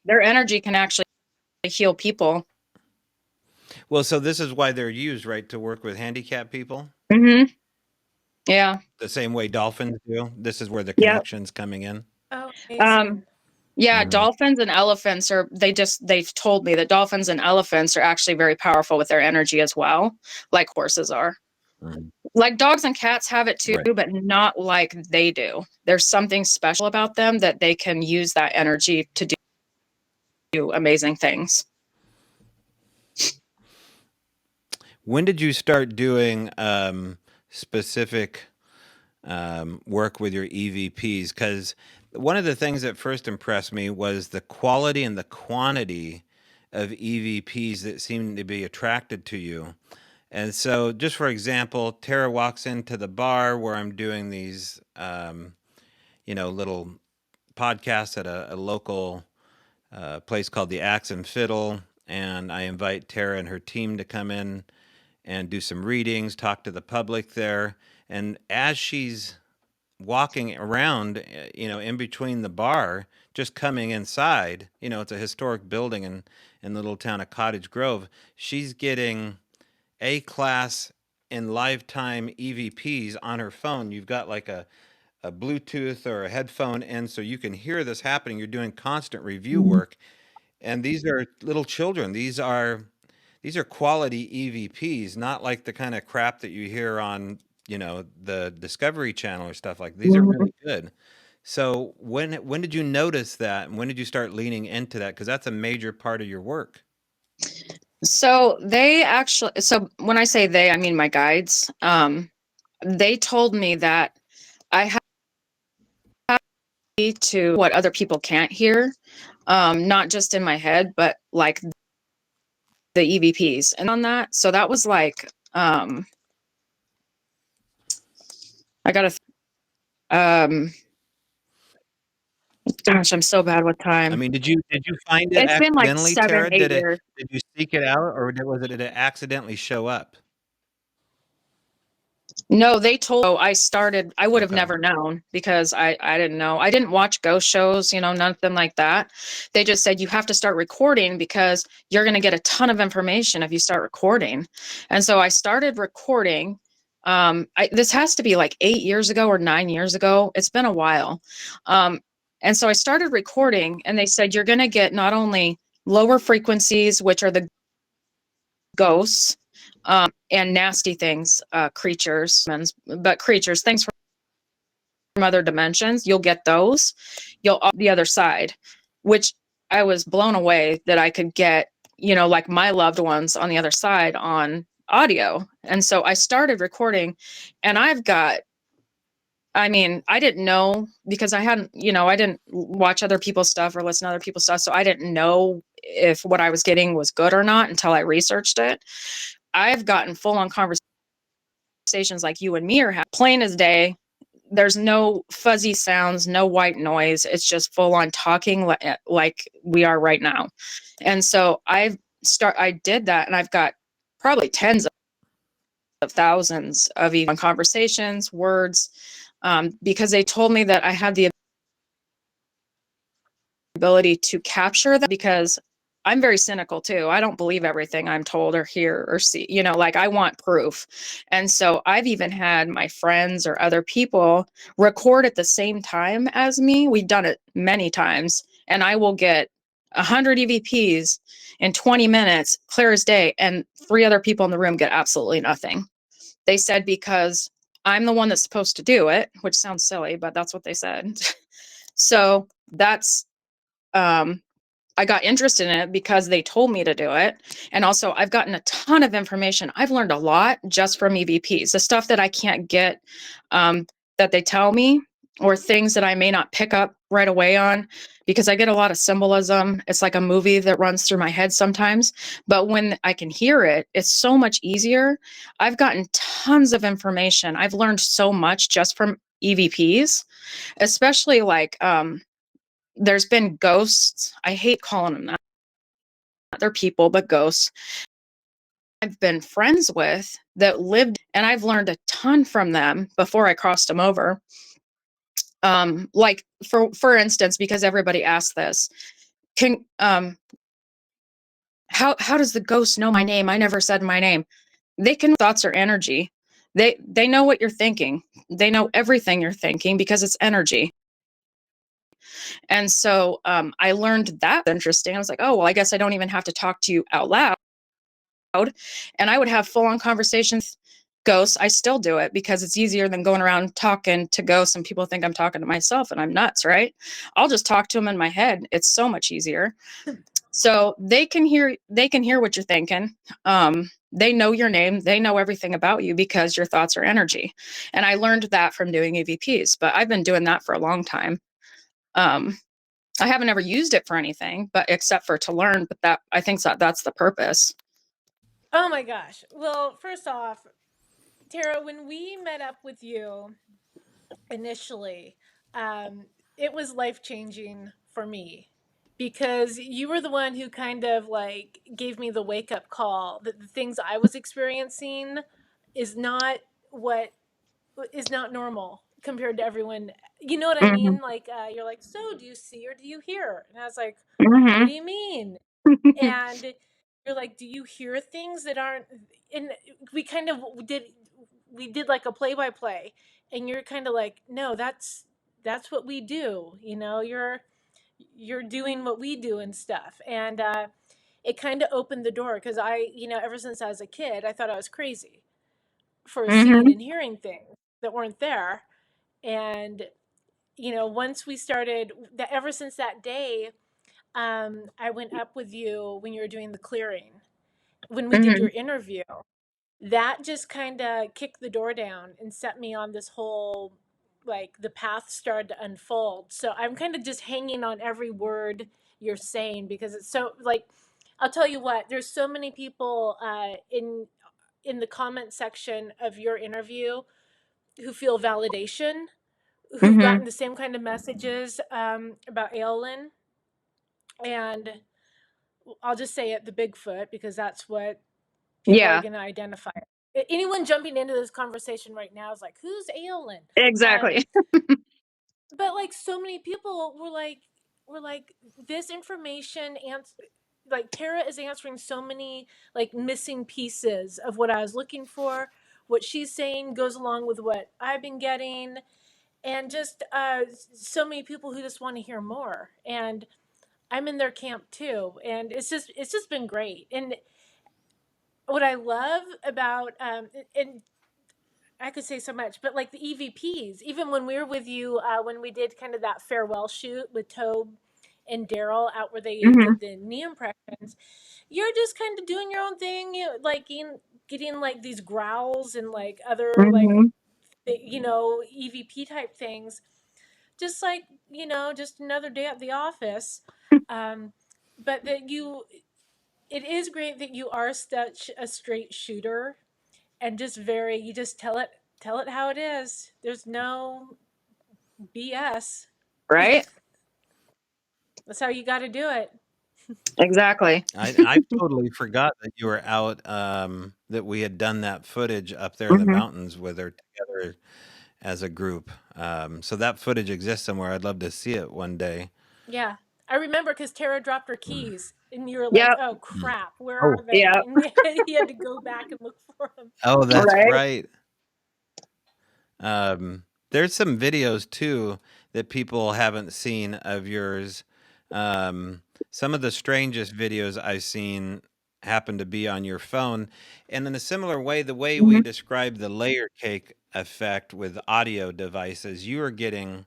Speaker 1: Their energy can actually heal people.
Speaker 2: Well, so this is why they're used, right, to work with handicapped people?
Speaker 1: Mm-hmm. Yeah.
Speaker 2: The same way dolphins do? This is where the
Speaker 1: Yeah.
Speaker 2: connection's coming in?
Speaker 3: Oh, amazing.
Speaker 1: Yeah,
Speaker 2: Mhm.
Speaker 1: dolphins and elephants they've told me that dolphins and elephants are actually very powerful with their energy as well, like horses are.
Speaker 2: Mhm.
Speaker 1: Like dogs and cats have it too,
Speaker 2: Right.
Speaker 1: but not like they do. There's something special about them that they can use that energy to do amazing things.
Speaker 2: When did you start doing specific work with your EVPs? Because one of the things that first impressed me was the quality and the quantity of EVPs that seemed to be attracted to you. And so, just for example, Tara walks into the bar where I'm doing these, little podcasts at a local place called the Axe and Fiddle. And I invite Tara and her team to come in and do some readings, talk to the public there. And as she's walking around, in between the bar, just coming inside, it's a historic building in the little town of Cottage Grove. She's getting A-class in lifetime EVPs on her phone. You've got like a Bluetooth or a headphone in, so you can hear this happening. You're doing constant review work. And these are little children. These are quality EVPs, not like the kind of crap that you hear on, the Discovery Channel or stuff like. These are really good. So when did you notice that, and when did you start leaning into that? Because that's a major part of your work.
Speaker 1: So when I say they, I mean my guides. They told me that I have to what other people can't hear, not just in my head, but like the EVPs and on that. So that was like, I gotta, gosh, I'm so bad with
Speaker 2: I
Speaker 1: time.
Speaker 2: mean, did you find it
Speaker 1: It's been like
Speaker 2: accidentally,
Speaker 1: 7,
Speaker 2: Tara?
Speaker 1: 8
Speaker 2: Did it
Speaker 1: years.
Speaker 2: did you seek it out, or did it accidentally show up?
Speaker 1: No, they told I would have
Speaker 2: Okay.
Speaker 1: never known because I didn't know. I didn't watch ghost shows, nothing like that. They just said you have to start recording because you're going to get a ton of information if you start recording. And so I started recording. This has to be like 8 years ago or 9 years ago. It's been a while. And so I started recording, and they said you're going to get not only lower frequencies, which are the ghosts, and nasty things, creatures, things from other dimensions, you'll get those. You'll the other side, which I was blown away that I could get, like my loved ones on the other side on audio. And so I started recording, and I mean, I didn't know because I didn't watch other people's stuff or listen to other people's stuff. So I didn't know if what I was getting was good or not until I researched it. I've gotten full on conversations like you and me are having, plain as day. there's no fuzzy sounds, no white noise. It's just full on talking like we are right now. And so I did that, and I've got probably tens of thousands of even conversations, words, because they told me that I had the ability to capture that, because I'm very cynical too. I don't believe everything I'm told or hear or see, like I want proof. And so I've even had my friends or other people record at the same time as me. We've done it many times, and I will get 100 EVPs in 20 minutes, clear as day, and 3 other people in the room get absolutely nothing. They said because I'm the one that's supposed to do it, which sounds silly, but that's what they said. So that's I got interested in it because they told me to do it. And also, I've gotten a ton of information. I've learned a lot just from EVPs, the stuff that I can't get, that they tell me, or things that I may not pick up right away on, because I get a lot of symbolism. It's like a movie that runs through my head sometimes. But when I can hear it, it's so much easier. I've gotten tons of information. I've learned so much just from EVPs, especially like, there's been ghosts. I hate calling them that. They're people, but ghosts. I've been friends with that lived, and I've learned a ton from them before I crossed them over. Like for instance, because everybody asked this, can how does the ghost know my name? I never said my name. They can thoughts or energy. They know what you're thinking. They know everything you're thinking because it's energy. And so I learned that interesting. I was like, oh, well, I guess I don't even have to talk to you out loud. And I would have full-on conversations with ghosts. I still do it because it's easier than going around talking to ghosts and people think I'm talking to myself and I'm nuts, right? I'll just talk to them in my head. It's so much easier. So they can hear what you're thinking. They know your name. They know everything about you because your thoughts are energy. And I learned that from doing EVPs, but I've been doing that for a long time. I haven't ever used it for anything, but except for to learn, but that I think that's the purpose.
Speaker 3: Oh my gosh. Well, first off, Tara, when we met up with you initially, it was life changing for me because you were the one who kind of like gave me the wake up call that the things I was experiencing is not what is not normal compared to everyone. You know what I
Speaker 1: Mm-hmm.
Speaker 3: mean? Like, you're like, so do you see or do you hear? And I was like, what
Speaker 1: Mm-hmm.
Speaker 3: do you mean? And you're like, do you hear things that aren't? And we kind of did like a play by play, and you're kind of like, no, that's what we do. You're doing what we do and stuff, and it kind of opened the door because ever since I was a kid, I thought I was crazy for seeing
Speaker 1: Mm-hmm.
Speaker 3: and hearing things that weren't there, and once we started that, ever since that day, I went up with you when you were doing the clearing, when we did
Speaker 1: Mm-hmm.
Speaker 3: your interview. That just kind of kicked the door down and set me on this whole, like, the path started to unfold. So I'm kind of just hanging on every word you're saying because it's so, like, I'll tell you what, there's so many people in the comment section of your interview who feel validation, who've
Speaker 1: Mm-hmm.
Speaker 3: gotten the same kind of messages about Aolein, and I'll just say it, the Bigfoot, because that's what people are
Speaker 1: Yeah,
Speaker 3: going to identify. Anyone jumping into this conversation right now is like, "Who's Aolein?"
Speaker 1: exactly.
Speaker 3: But like so many people were like this information, and like Tara is answering so many like missing pieces of what I was looking for. What she's saying goes along with what I've been getting, and just so many people who just want to hear more. And I'm in their camp too, and it's just been great. And what I love about and I could say so much, but like the EVPs, even when we were with you, when we did kind of that farewell shoot with Tobe and Daryl out where they
Speaker 1: Mm-hmm.
Speaker 3: did the knee impressions, you're just kind of doing your own thing, like getting like these growls and like other like
Speaker 1: Mm-hmm.
Speaker 3: EVP type things, just like just another day at the office. Um, but it is great that you are such a straight shooter and just you just tell it Tell it how it is. There's no BS.
Speaker 1: Right?
Speaker 3: That's how you got to do it.
Speaker 1: Exactly.
Speaker 2: I totally forgot that you were out, that we had done that footage up there in the
Speaker 1: Hmm.
Speaker 2: mountains with her together as a group. So that footage exists somewhere. I'd love to see it one day.
Speaker 3: Yeah. I remember because Tara dropped her keys and you were like,
Speaker 1: Yep.
Speaker 3: oh
Speaker 2: Mm.
Speaker 3: crap, where are
Speaker 2: Oh,
Speaker 3: they?
Speaker 1: Yep.
Speaker 3: And you had to go back and look for them.
Speaker 2: oh, that's
Speaker 1: Right.
Speaker 2: right. There's some videos too that people haven't seen of yours. Some of the strangest videos I've seen happen to be on your phone. And in a similar way, the way we
Speaker 1: Hmm.
Speaker 2: describe the layer cake effect with audio devices, you are getting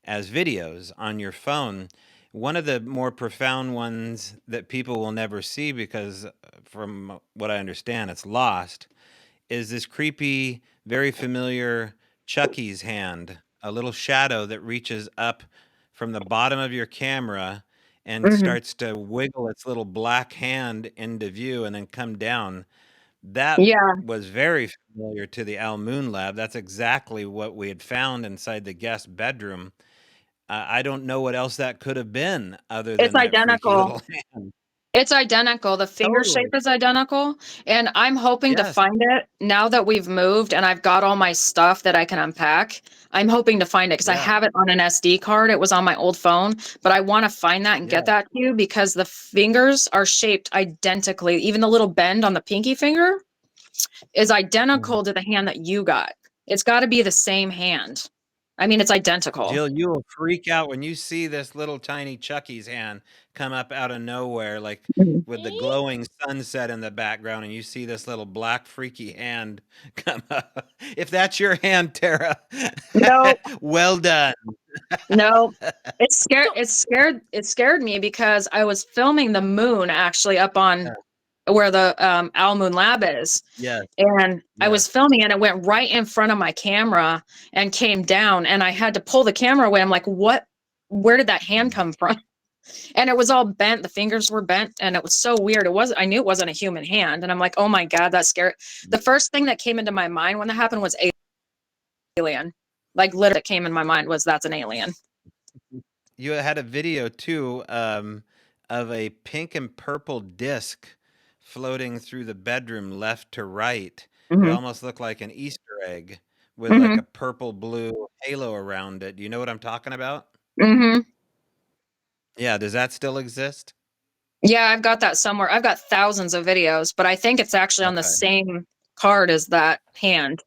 Speaker 2: as videos on your phone. One of the more profound ones that people will never see because, from what I understand, it's lost, is this creepy, very familiar Chucky's hand, a little shadow that reaches up from the bottom of your camera and
Speaker 1: Hmm.
Speaker 2: starts to wiggle its little black hand into view and then come down. That
Speaker 1: Yeah.
Speaker 2: was very familiar to the Al Moon Lab. That's exactly what we had found inside the guest bedroom. I don't know what else that could have been other
Speaker 1: It's
Speaker 2: than that freaky
Speaker 1: identical.
Speaker 2: little hand.
Speaker 1: It's identical. The finger shape
Speaker 2: Totally.
Speaker 1: is identical. And I'm hoping to
Speaker 2: Yes.
Speaker 1: find it now that we've moved and I've got all my stuff that I can unpack. I'm hoping to find it because I
Speaker 2: Yeah.
Speaker 1: have it on an SD card. It was on my old phone, but I want to find that and
Speaker 2: Yeah.
Speaker 1: get that to you because the fingers are shaped identically. Even the little bend on the pinky finger is
Speaker 2: Mhm.
Speaker 1: identical to the hand that you got. It's got to be the same hand. I mean, it's identical.
Speaker 2: Jill, you will freak out when you see this little tiny Chucky's hand come up out of nowhere, like
Speaker 1: Mhm.
Speaker 2: with the glowing sunset in the background, and you see this little black freaky hand come up. If that's your hand, Tara,
Speaker 1: No,
Speaker 2: well done.
Speaker 1: no.
Speaker 3: So,
Speaker 1: It scared me because I was filming the moon actually up
Speaker 2: Yeah.
Speaker 1: on where the Owl Moon Lab is.
Speaker 2: Yes,
Speaker 1: And I
Speaker 2: yes.
Speaker 1: was filming and it went right in front of my camera and came down and I had to pull the camera away. I'm like, what? Where did that hand
Speaker 2: Mm.
Speaker 1: come from? And it was all bent. The fingers were bent and it was so weird. I knew it wasn't a human hand. And I'm like, oh my God, that's scary. The first thing that came into my mind when that happened was alien. Like literally came in my mind was that's an alien.
Speaker 2: You had a video too, of a pink and purple disc floating through the bedroom left to right. It
Speaker 1: Hmm.
Speaker 2: almost looked like an Easter egg with like
Speaker 1: Hmm.
Speaker 2: a purple blue halo around it. Do you know what I'm talking about?
Speaker 1: Hmm.
Speaker 2: Yeah, does that still exist?
Speaker 1: Yeah, I've got that somewhere. I've got thousands of videos, but I think it's actually on the
Speaker 2: Okay.
Speaker 1: same card as that hand.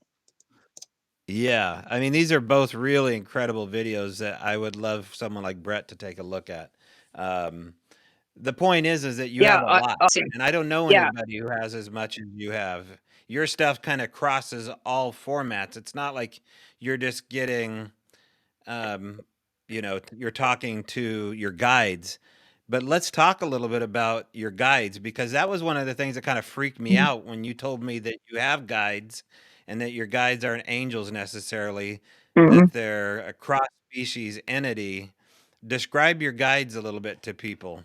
Speaker 2: Yeah, I mean, these are both really incredible videos that I would love someone like Brett to take a look at. Um, the point is that you
Speaker 1: Yeah,
Speaker 2: have a lot,
Speaker 1: I'll see.
Speaker 2: and I don't know
Speaker 1: Yeah.
Speaker 2: anybody who has as much as you have. Your stuff kind of crosses all formats. It's not like you're just getting, um, you're talking to your guides. But let's talk a little bit about your guides because that was one of the things that kind of freaked me
Speaker 1: Mhm.
Speaker 2: out when you told me that you have guides and that your guides aren't angels necessarily, that
Speaker 1: Mhm.
Speaker 2: they're a cross species entity. Describe your guides a little bit to people.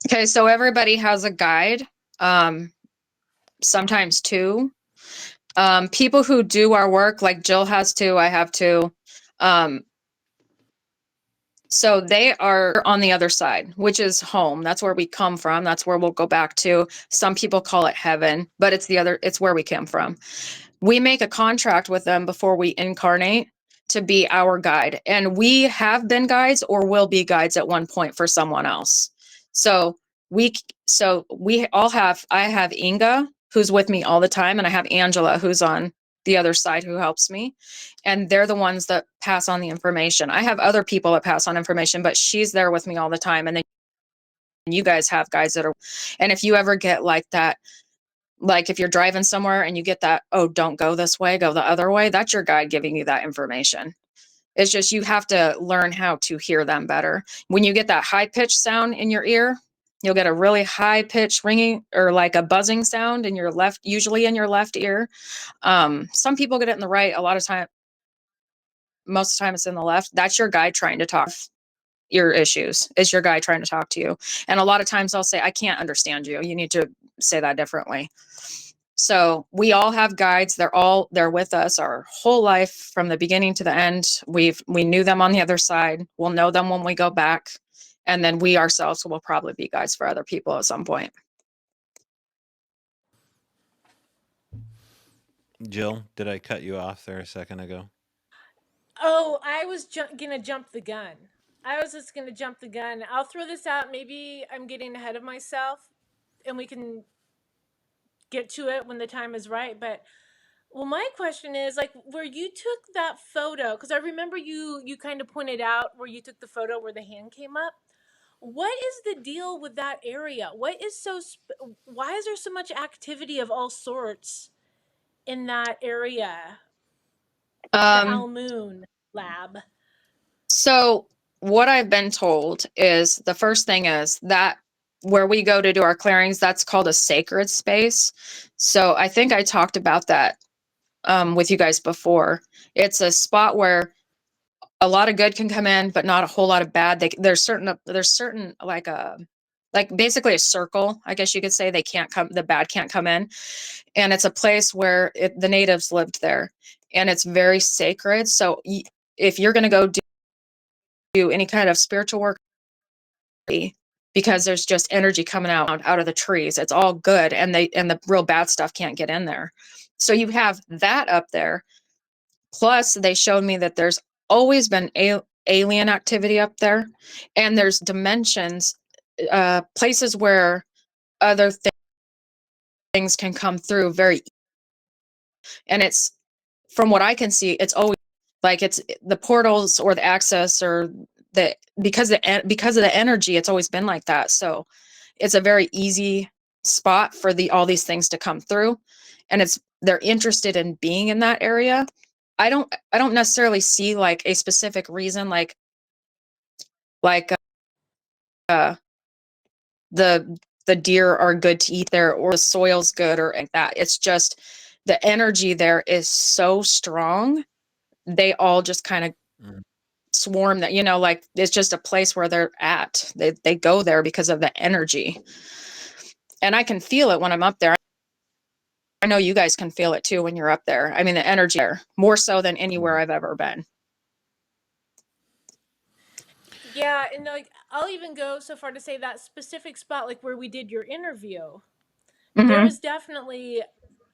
Speaker 1: Okay, so everybody has a guide, um, sometimes two. People who do our work, like Jill has two, I have two. Um, so they are on the other side, which is home. That's where we come from. That's where we'll go back to. Some people call it heaven, but it's where we came from. We make a contract with them before we incarnate to be our guide. And we have been guides or will be guides at one point for someone else. So we all have I have Inga who's with me all the time and I have Angela who's on the other side who helps me. And they're the ones that pass on the information. I have other people that pass on information, but she's there with me all the time. And then you guys have guides that are, and if you ever get like that, like if you're driving somewhere and you get that, oh, don't go this way, go the other way, that's your guide giving you that information. It's just you have to learn how to hear them better. When you get that high pitched sound in your ear, you'll get a really high pitched ringing or like a buzzing sound in your left, usually in your left ear. Some people get it in the right. A lot of time, most of the time it's in the left. That's your guide trying to talk your issues. Is your guide trying to talk to you? And a lot of times I'll say, I can't understand you. You need to say that differently. So we all have guides. They're with us our whole life from the beginning to the end. We knew them on the other side. We'll know them when we go back. And then we ourselves will probably be guides for other people at some point.
Speaker 2: Jill, did I cut you off there a second ago?
Speaker 3: Oh, I was gonna jump the gun. I was just gonna jump the gun. I'll throw this out. Maybe I'm getting ahead of myself, and we can get to it when the time is right. But well, my question is like where you took that photo, because I remember you kind of pointed out where you took the photo where the hand came up. What is the deal with that area? What is why is there so much activity of all sorts in that area? The
Speaker 1: Um,
Speaker 3: Almoon lab.
Speaker 1: so what I've been told is the first thing is that where we go to do our clearings, that's called a sacred space. So I think I talked about that with you guys before. It's a spot where a lot of good can come in, but not a whole lot of bad. There's certain like basically a circle, I guess you could say. The bad can't come in, and it's a place where the natives lived there, and it's very sacred. So if you're going to go do any kind of spiritual work, because there's just energy coming out of the trees, it's all good, and the real bad stuff can't get in there. So you have that up there. Plus, they showed me that there's always been alien activity up there, and there's dimensions, places where other things can come through and it's, from what I can see, it's always like it's the portals or the access or because of the energy, it's always been like that. So it's a very easy spot for all these things to come through, and they're interested in being in that area. I don't necessarily see like a specific reason, like uh the deer are good to eat there, or the soil's good, or like that. It's just the energy there is so strong. They all just kind of
Speaker 2: Mm.
Speaker 1: swarm that, like it's just a place where they're at. They go there because of the energy. And I can feel it when I'm up there. I know you guys can feel it too when you're up there. I mean, the energy there, more so than anywhere I've ever been.
Speaker 3: Yeah, and like I'll even go so far to say that specific spot, like where we did your interview, there
Speaker 1: Mm-hmm.
Speaker 3: was definitely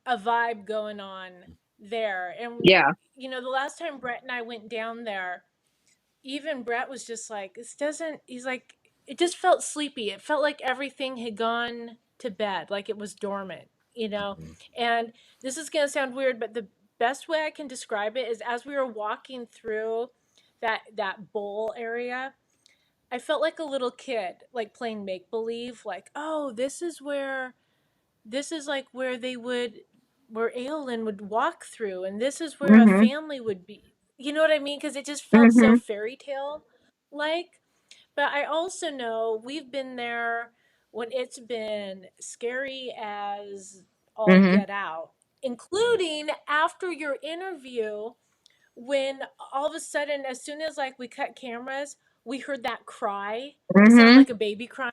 Speaker 3: a vibe going on there. And
Speaker 1: Yeah.
Speaker 3: the last time Brett and I went down there, even Brett was just like, this doesn't, he's like, it just felt sleepy. It felt like everything had gone to bed, like it was dormant.
Speaker 2: Mhm.
Speaker 3: And this is going to sound weird, but the best way I can describe it is as we were walking through that bowl area, I felt like a little kid, like playing make believe, like, oh, this is like where where Aolein would walk through, and this is where a
Speaker 1: Mm-hmm.
Speaker 3: family would be. You know what I mean? Because it just felt so
Speaker 1: Mm-hmm.
Speaker 3: fairy tale like. But I also know we've been there when it's been scary as all
Speaker 1: Mm-hmm.
Speaker 3: get out, including after your interview when all of a sudden, as soon as like we cut cameras, we heard that cry. It sounded
Speaker 1: Mm-hmm.
Speaker 3: like a baby crying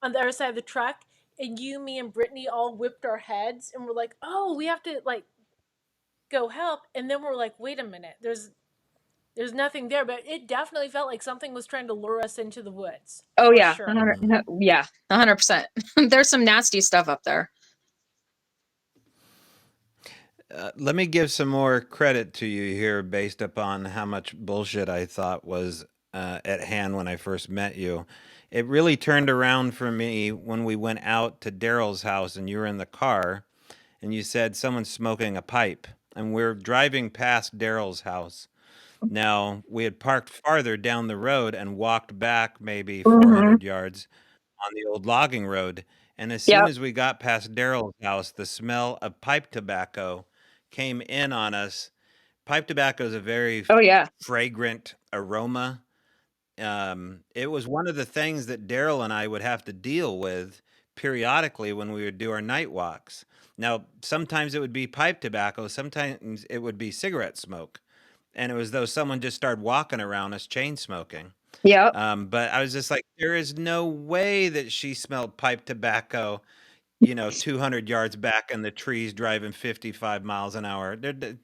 Speaker 3: on the other side of the truck. And you, me, and Brittany all whipped our heads and we're like, oh, we have to like go help. And then we're like, wait a minute, there's nothing there. But it definitely felt like something was trying to lure us into the woods
Speaker 1: Oh
Speaker 3: for
Speaker 1: yeah.
Speaker 3: sure.
Speaker 1: 100,
Speaker 2: Mhm.
Speaker 1: yeah. 100%. There's some nasty stuff up there.
Speaker 2: Let me give some more credit to you here based upon how much bullshit I thought was at hand when I first met you. It really turned around for me when we went out to Daryl's house and you were in the car and you said someone's smoking a pipe. And we're driving past Daryl's house. Now, we had parked farther down the road and walked back maybe
Speaker 1: Mm-hmm.
Speaker 2: 400 yards on the old logging road. And as soon
Speaker 1: Yep.
Speaker 2: as we got past Daryl's house, the smell of pipe tobacco came in on us. Pipe tobacco is a very
Speaker 1: Oh yeah.
Speaker 2: fragrant aroma. It was one of the things that Daryl and I would have to deal with periodically when we would do our night walks. Now, sometimes it would be pipe tobacco, sometimes it would be cigarette smoke. And it was though someone just started walking around us chain smoking.
Speaker 1: Yep.
Speaker 2: But I was just like, there is no way that she smelled pipe tobacco. 200 yards back in the trees driving 55 miles an hour. They're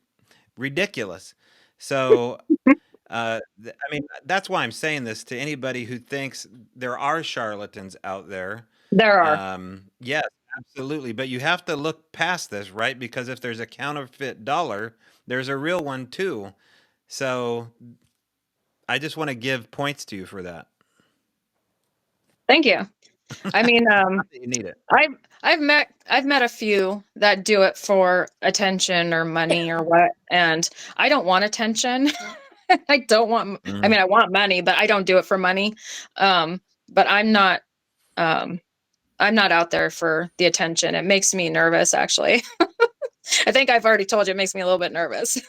Speaker 2: ridiculous. So, I mean, that's why I'm saying this to anybody who thinks there are charlatans out there.
Speaker 1: There are.
Speaker 2: Yes, absolutely. But you have to look past this, right? Because if there's a counterfeit dollar, there's a real one too. So I just want to give points to you for that.
Speaker 1: Thank you. I mean,
Speaker 2: Not that you need it.
Speaker 1: I've met a few that do it for attention or money or what, and I don't want attention. I don't want. I
Speaker 2: Mhm.
Speaker 1: mean, I want money, but I don't do it for money. But Um, I'm not out there for the attention. It makes me nervous, actually. I think I've already told you it makes me a little bit nervous.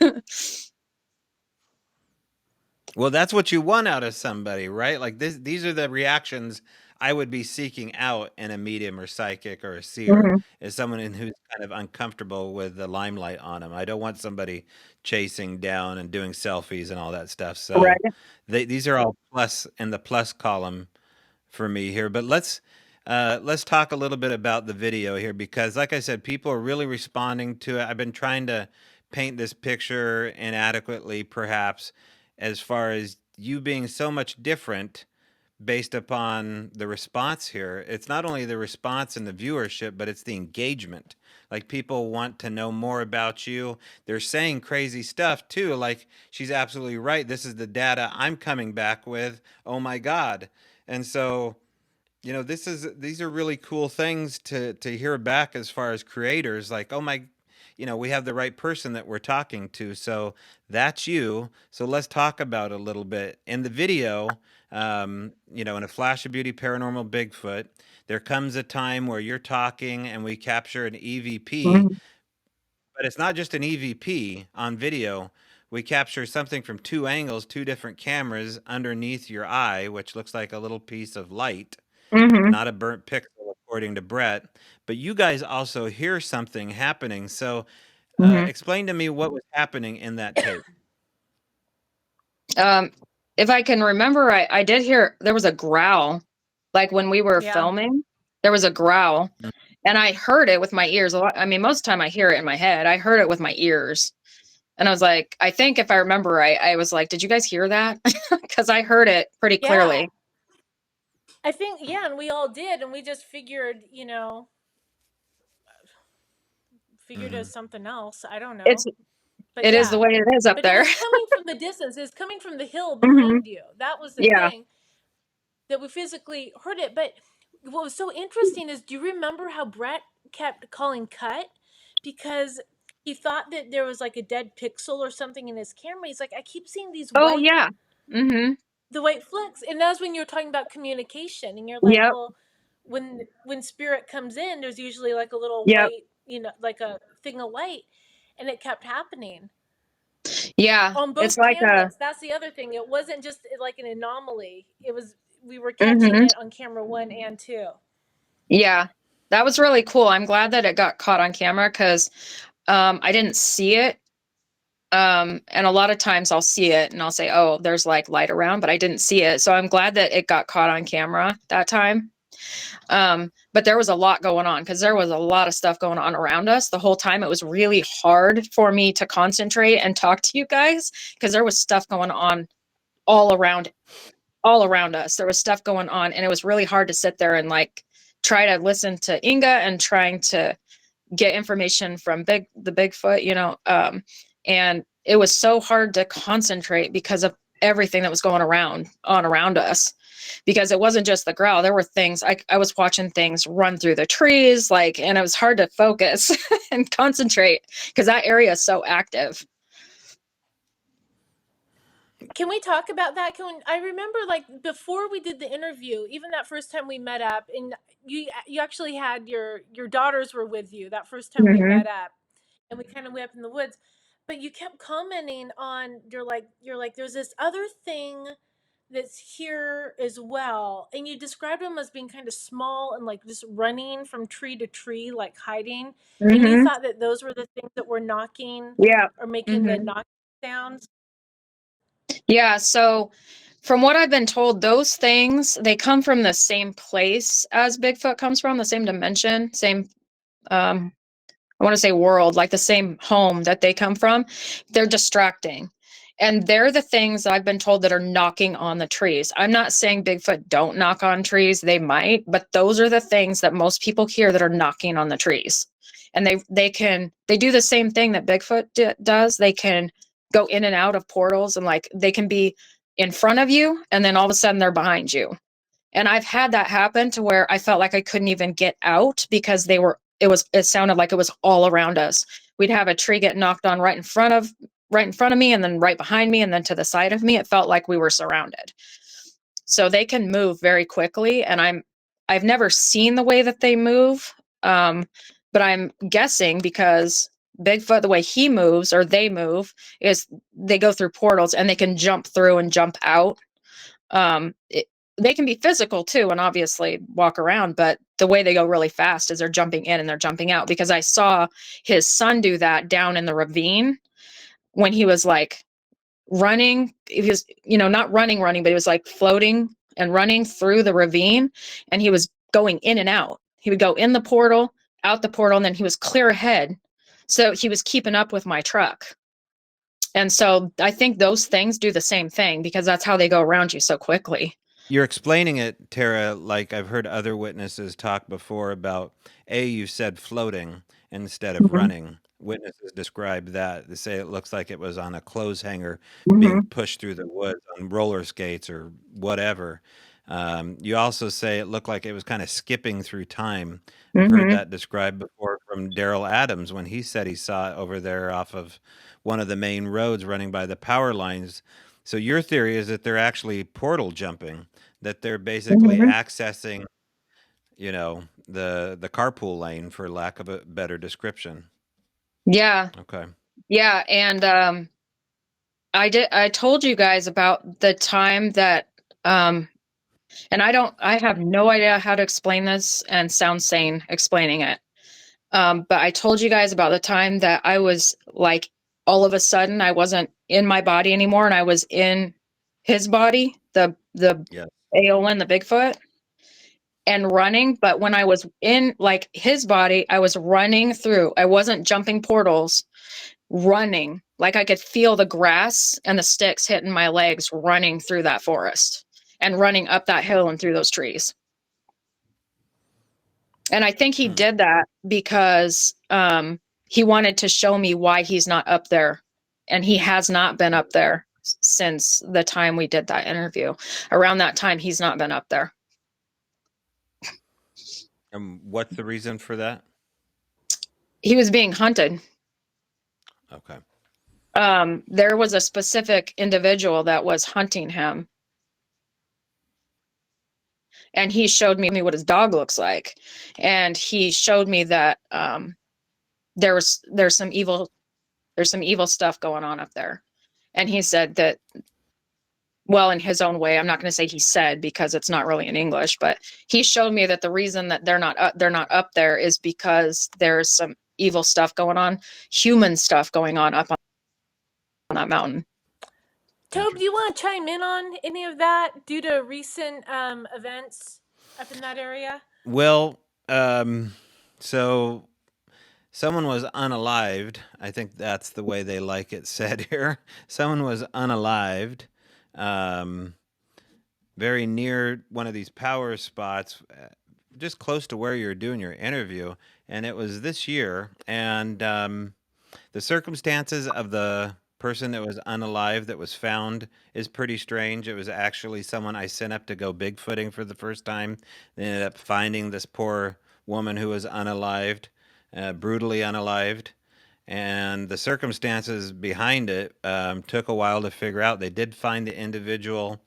Speaker 2: Well, that's what you want out of somebody, right? Like these are the reactions I would be seeking out in a medium or psychic or a seer,
Speaker 1: Mhm.
Speaker 2: is someone who's kind of uncomfortable with the limelight on them. I don't want somebody chasing down and doing selfies and all that stuff. So
Speaker 1: Right.
Speaker 2: these are all plus in the plus column for me here. But let's talk a little bit about the video here because, like I said, people are really responding to it. I've been trying to paint this picture inadequately, perhaps, as far as you being so much different based upon the response here. It's not only the response and the viewership, but it's the engagement. Like people want to know more about you. They're saying crazy stuff too. Like she's absolutely right. This is the data I'm coming back with. Oh my God. And so, these are really cool things to hear back as far as creators. Like, oh my, we have the right person that we're talking to. So that's you. So let's talk about it a little bit in the video. In a Flash of Beauty Paranormal Bigfoot, there comes a time where you're talking and we capture an EVP,
Speaker 1: Mhm.
Speaker 2: but it's not just an EVP on video. We capture something from two angles, two different cameras underneath your eye, which looks like a little piece of light,
Speaker 1: Mhm.
Speaker 2: not a burnt pixel, according to Brett. But you guys also hear something happening. So,
Speaker 1: Mhm.
Speaker 2: explain to me what was happening in that tape.
Speaker 1: Um, if I can remember, I did hear there was a growl, like when we were
Speaker 3: Yeah.
Speaker 1: filming. There was a growl,
Speaker 2: Mm.
Speaker 1: and I heard it with my ears. A lot. I mean, most of the time I hear it in my head. I heard it with my ears, and I was like, I think if I remember right, I was like, "Did you guys hear that?" Because I heard it pretty
Speaker 3: Yeah.
Speaker 1: clearly.
Speaker 3: I think, yeah, and we all did, and we just figured, figured
Speaker 2: Hmm.
Speaker 3: as something else. I don't
Speaker 1: It's
Speaker 3: know. But
Speaker 1: it is the
Speaker 3: yeah.
Speaker 1: way it is up
Speaker 3: But it
Speaker 1: there.
Speaker 3: was coming from the distance. It was coming from the hill
Speaker 1: Hmm.
Speaker 3: behind you. That was the
Speaker 1: Yeah.
Speaker 3: thing, that we physically heard it. But what was so interesting is, do you remember how Brett kept calling cut? Because he thought that there was like a dead pixel or something in his camera. He's like, I keep seeing these
Speaker 1: Oh
Speaker 3: white
Speaker 1: yeah. Mhm.
Speaker 3: the white flicks. And that's when you're talking about communication. And you're like,
Speaker 1: Yep.
Speaker 3: well, when spirit comes in, there's usually like a little
Speaker 1: Yep.
Speaker 3: white, like a thing of light. And it kept happening
Speaker 1: Yeah.
Speaker 3: on
Speaker 1: It's
Speaker 3: both
Speaker 1: like a.
Speaker 3: cameras. That's the other thing. It wasn't just like an anomaly. It was, we were catching
Speaker 1: Mhm.
Speaker 3: it on camera 1 and 2.
Speaker 1: Yeah. That was really cool. I'm glad that it got caught on camera because I didn't see it. And a lot of times I'll see it and I'll say, "Oh, there's like light around," but I didn't see it. So I'm glad that it got caught on camera that time. But there was a lot going on because there was a lot of stuff going on around us the whole time. It was really hard for me to concentrate and talk to you guys because there was stuff going on all around all around us. There was stuff going on, and it was really hard to sit there and like try to listen to Inga and trying to get information from the Bigfoot, and it was so hard to concentrate because of everything that was going around us. Because it wasn't just the growl. There were things I was watching things run through the trees, like, and it was hard to focus and concentrate because that area is so active.
Speaker 3: Can we talk about that? I remember, like, before we did the interview, even that first time we met up, and you actually had your daughters were with you that first time we
Speaker 1: Hmm.
Speaker 3: met up, and we kind of went up in the woods, but you kept commenting on, you're like there's this other thing that's here as well, and you described them as being kind of small and like just running from tree to tree, like hiding, and you
Speaker 1: Hmm.
Speaker 3: thought that those were the things that were knocking
Speaker 1: Yeah.
Speaker 3: or making the
Speaker 1: Hmm.
Speaker 3: knocking sounds.
Speaker 1: Yeah. So From what I've been told, those things, they come from the same place as Bigfoot comes from, the same dimension, same I want to say world, like the same home that they come from. They're distracting. And they're the things I've been told that are knocking on the trees. I'm not saying Bigfoot don't knock on trees, they might, but those are the things that most people hear that are knocking on the trees. And they do the same thing that Bigfoot does. They can go in and out of portals, and like they can be in front of you and then all of a sudden they're behind you. And I've had that happen to where I felt like I couldn't even get out because it sounded like it was all around us. We'd have a tree get knocked on right in front of me, and then right behind me, and then to the side of me. It felt like we were surrounded. So they can move very quickly, and I've never seen the way that they move. But I'm guessing because Bigfoot, the way he moves or they move is they go through portals and they can jump through and jump out. um it, they can be physical too and obviously walk around, but the way they go really fast is they're jumping in and they're jumping out, because I saw his son do that down in the ravine when he was like running. He was, not running, but he was like floating and running through the ravine, and he was going in and out. He would go in the portal, out the portal, and then he was clear ahead, so he was keeping up with my truck. And so I think those things do the same thing because that's how they go around you so quickly.
Speaker 2: You're explaining it, Tara, like I've heard other witnesses talk before about you said floating instead of
Speaker 1: Mhm.
Speaker 2: running. Witnesses describe that. They say it looks like it was on a clothes hanger being
Speaker 1: Mhm.
Speaker 2: pushed through the woods on roller skates or whatever. You also say it looked like it was kind of skipping through time. I've heard
Speaker 1: Mhm.
Speaker 2: that described before from Daryl Adams when he said he saw it over there off of one of the main roads running by the power lines. So your theory is that they're actually portal jumping, that they're basically
Speaker 1: Mhm.
Speaker 2: accessing, the carpool lane, for lack of a better description.
Speaker 1: Yeah.
Speaker 2: Okay.
Speaker 1: Yeah, and I told you guys about the time that um and I have no idea how to explain this and sound sane explaining it. But I told you guys about the time that I was like, all of a sudden I wasn't in my body anymore and I was in his body, the
Speaker 2: Yeah.
Speaker 1: Aolein, the Bigfoot, and running. But when I was in like his body, I was running through. I wasn't jumping portals, running. Like I could feel the grass and the sticks hitting my legs running through that forest and running up that hill and through those trees. And I think he
Speaker 2: Hmm.
Speaker 1: did that because he wanted to show me why he's not up there. And he has not been up there since the time we did that interview. Around that time, he's not been up there.
Speaker 2: And what's the reason for that?
Speaker 1: He was being hunted.
Speaker 2: Okay.
Speaker 1: There was a specific individual that was hunting him, and he showed me what his dog looks like. And he showed me that there's some evil stuff going on up there. And he said that, well, in his own way, I'm not going to say he said because it's not really in English, but he showed me that the reason that they're not up there is because there's some evil stuff going on, human stuff going on up on that mountain.
Speaker 3: Tobe, do you want to chime in on any of that due to recent events up in that area?
Speaker 2: Well, so someone was unalived. I think that's the way they like it said here. Someone was unalived, um, very near one of these power spots, just close to where you're doing your interview. And it was this year. And the circumstances of the person that was unalive that was found is pretty strange. It was actually someone I sent up to go bigfooting for the first time. They ended up finding this poor woman who was unalived, brutally unalived. And the circumstances behind it took a while to figure out. They did find the individual.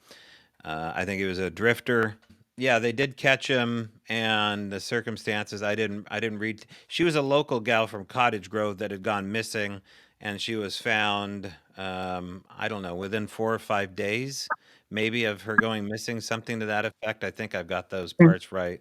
Speaker 2: I think he was a drifter. Yeah, they did catch him, and the circumstances I didn't read. She was a local gal from Cottage Grove that had gone missing, and she was found. I don't know, within 4 or 5 days, maybe, of her going missing, something to that effect. I think I've got those parts right.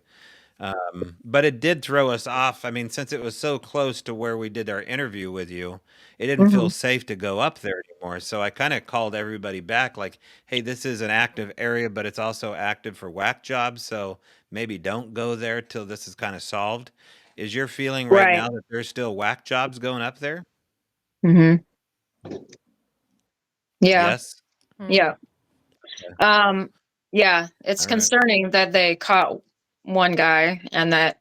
Speaker 2: But it did throw us off. I mean, since it was so close to where we did our interview with you, it didn't feel
Speaker 1: Mhm.
Speaker 2: safe to go up there anymore. So I kind of called everybody back like, hey, this is an active area, but it's also active for whack jobs. So maybe don't go there till this is kind of solved. Is your feeling right
Speaker 1: Right.
Speaker 2: now that there's still whack jobs going up there?
Speaker 1: Mhm. Yeah.
Speaker 2: Yes.
Speaker 3: Hmm.
Speaker 1: Yeah. Um, yeah, it's
Speaker 2: All right.
Speaker 1: concerning that they caught one guy and that